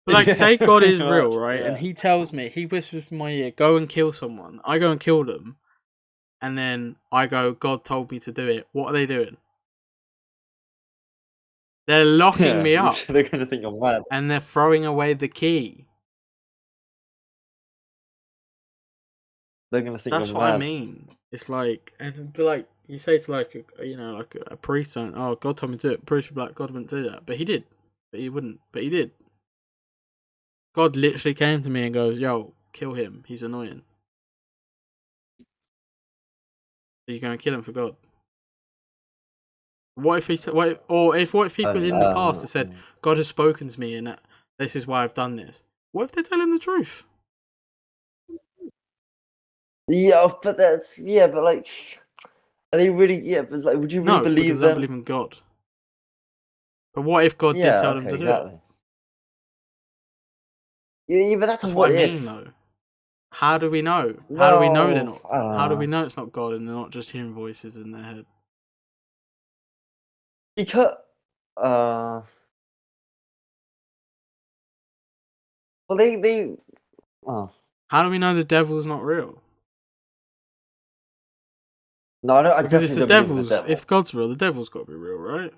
But like, say God is real, right? Yeah. And he tells me, he whispers in my ear, go and kill someone. I go and kill them. And then I go, God told me to do it. What are they doing? They're locking me up. They're going to think I'm mad. And they're throwing away the key. They're going to think that's I'm what mad. I mean. It's like, and like, you say to like, a priest, oh, God told me to do it. Priest would be like, God wouldn't do that. But he did. But he wouldn't. But he did. God literally came to me and goes, yo, kill him. He's annoying. Are you going to kill him for God? What if he said, what if people in the past have said, God has spoken to me and this is why I've done this? What if they're telling the truth? Yeah, but but like, are they really? Yeah, but like, would you really No, believe because them? I believe in God. But what if God did tell them to do it? Yeah, but that's That's a what what I if. mean, though. How do we know? How do we know they're not? No, I don't How do we know. know it's not God and they're not just hearing voices in their head? Because, uh, well, oh, How do we know the devil is not real? no, I Because definitely don't believe in the devil. if God's real, the devil's got to be real, right?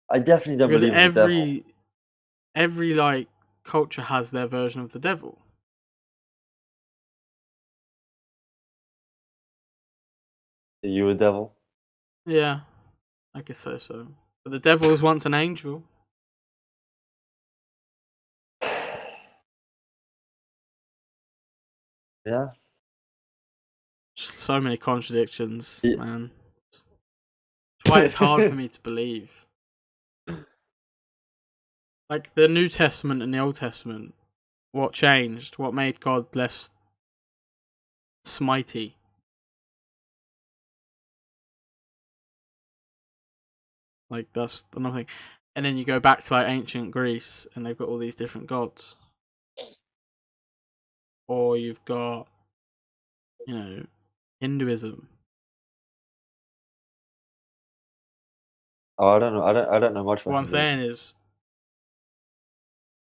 I definitely don't Because believe in the devil. every like culture has their version of the devil. Are you a devil? Yeah, I guess so. But the devil was once an angel. Yeah. So many contradictions, Yeah. man. That's why it's hard for me to believe. Like the New Testament and the Old Testament, what changed? What made God less smitey? Like that's another thing. And then you go back to like ancient Greece and they've got all these different gods. Or you've got, Hinduism. Oh, I don't know. I don't know much about What I'm Hinduism. saying is,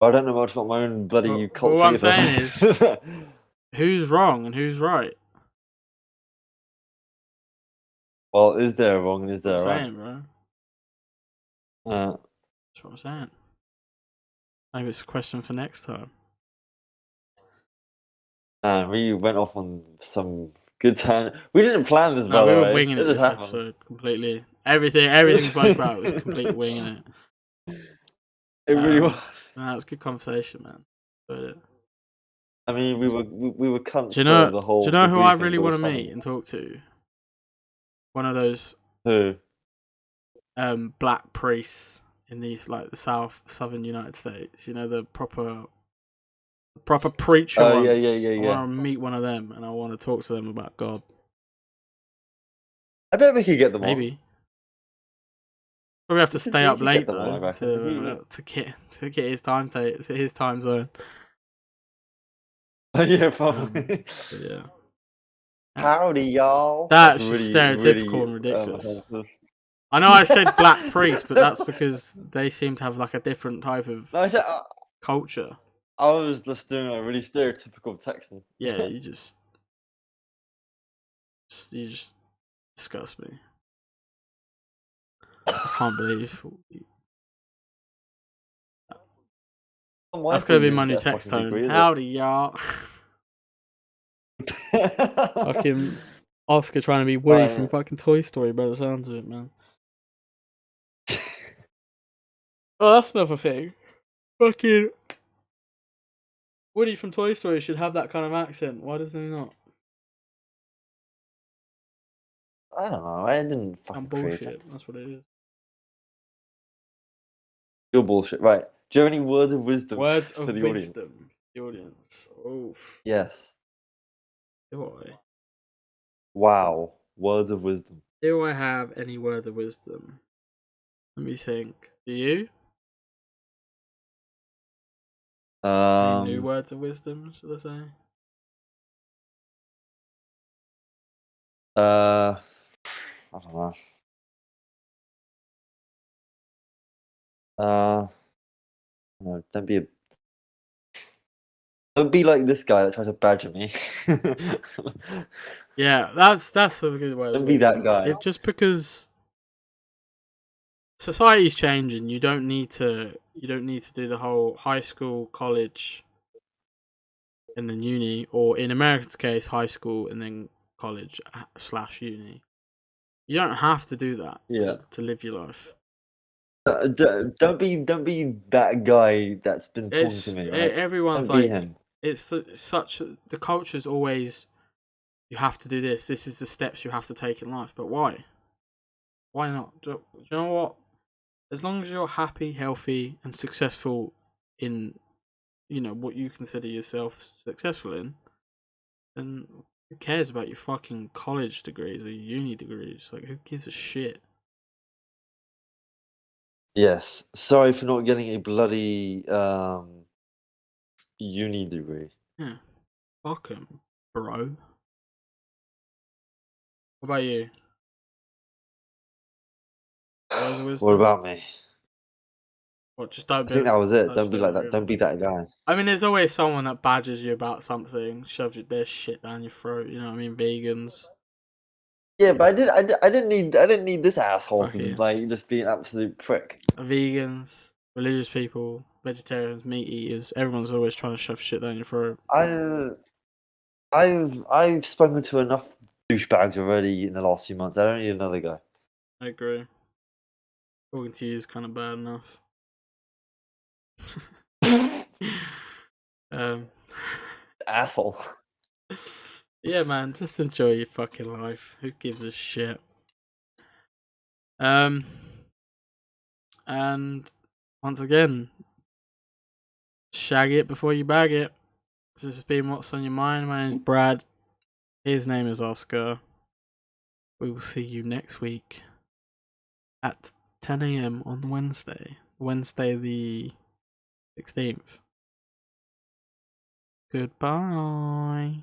I don't know much about my own bloody but culture what I'm either. saying is, who's wrong and who's right? Well, is there wrong and is That's there what I'm right? saying, bro. Uh, That's what I'm saying. Maybe it's a question for next time. and we went off on some good time. We didn't plan this, No, by we the were way. winging It it just this happened. episode completely. Everything we spoke about was complete winging it. It really was. No, it was a good conversation, man. But I mean, we were cunts do you for know? the Do you whole know who degree I thing, really but it want was to meet funny. and talk to? One of those black priests in these like the southern United States. You know, the proper preacher Oh ones. I yeah. want to meet one of them and I want to talk to them about God. I bet we could get them on. Maybe. Probably have to stay We up could get late them on, I though reckon. to get his his time zone. Yeah, But probably. yeah, Howdy, y'all. That's that's just really, stereotypical really and ridiculous. offensive. I know I said black priest, but that's because they seem to have like a different type of No, culture. I was just doing a really stereotypical Texan. Yeah, you just disgust me. I can't believe that's gonna be my new text tone. Howdy, y'all. Fucking Oscar trying to be Woody from fucking Toy Story by the sounds of it, man. Oh, that's another thing. Fucking Woody from Toy Story should have that kind of accent. Why doesn't he not? I don't know. I didn't fucking And create it. bullshit. That's what it is. Your bullshit. Right. Do you have any words of wisdom Words for of the audience? wisdom. The audience. Oof. Yes. Do I? Wow. Words of wisdom. Do I have any words of wisdom? Let me think. Do you? Any new words of wisdom, should I say? I don't know. No, don't be like this guy that tries to badger me. Yeah, that's a good word. Don't be that guy. Just because society's changing, you don't need to do the whole high school, college, and then uni, or in America's case, high school and then college / uni. You don't have to do that Yeah. to live your life. Don't be that guy that's been talking to me, right? Everyone's Don't be like, him. the culture's always, you have to do this. This is the steps you have to take in life. But why? Why not? Do you know what? As long as you're happy, healthy, and successful in, what you consider yourself successful in, then who cares about your fucking college degrees or your uni degrees? Like, who gives a shit? Yes. Sorry for not getting a bloody uni degree. Yeah, fuck 'em, bro. What about you? Words of What wisdom? about me? What? Just don't I think be. that was it. That's Don't be it, like that. really. Don't be that guy. I mean, there's always someone that badgers you about something, shoves their shit down your throat. You know what I mean? Vegans, Yeah, but I didn't need this asshole to fucking like just be an absolute prick. vegans, religious people, vegetarians, meat eaters. Everyone's always trying to shove shit down your throat. I I've spoken to enough douchebags already in the last few months. I don't need another guy. I agree. Talking to you is kind of bad enough. um, Asshole. yeah, man, just enjoy your fucking life. Who gives a shit? Um, and once again, shag it before you bag it. This has been What's on Your Mind. My name's Brad. His name is Oscar. We will see you next week at 10 a.m. on Wednesday the 16th. Goodbye.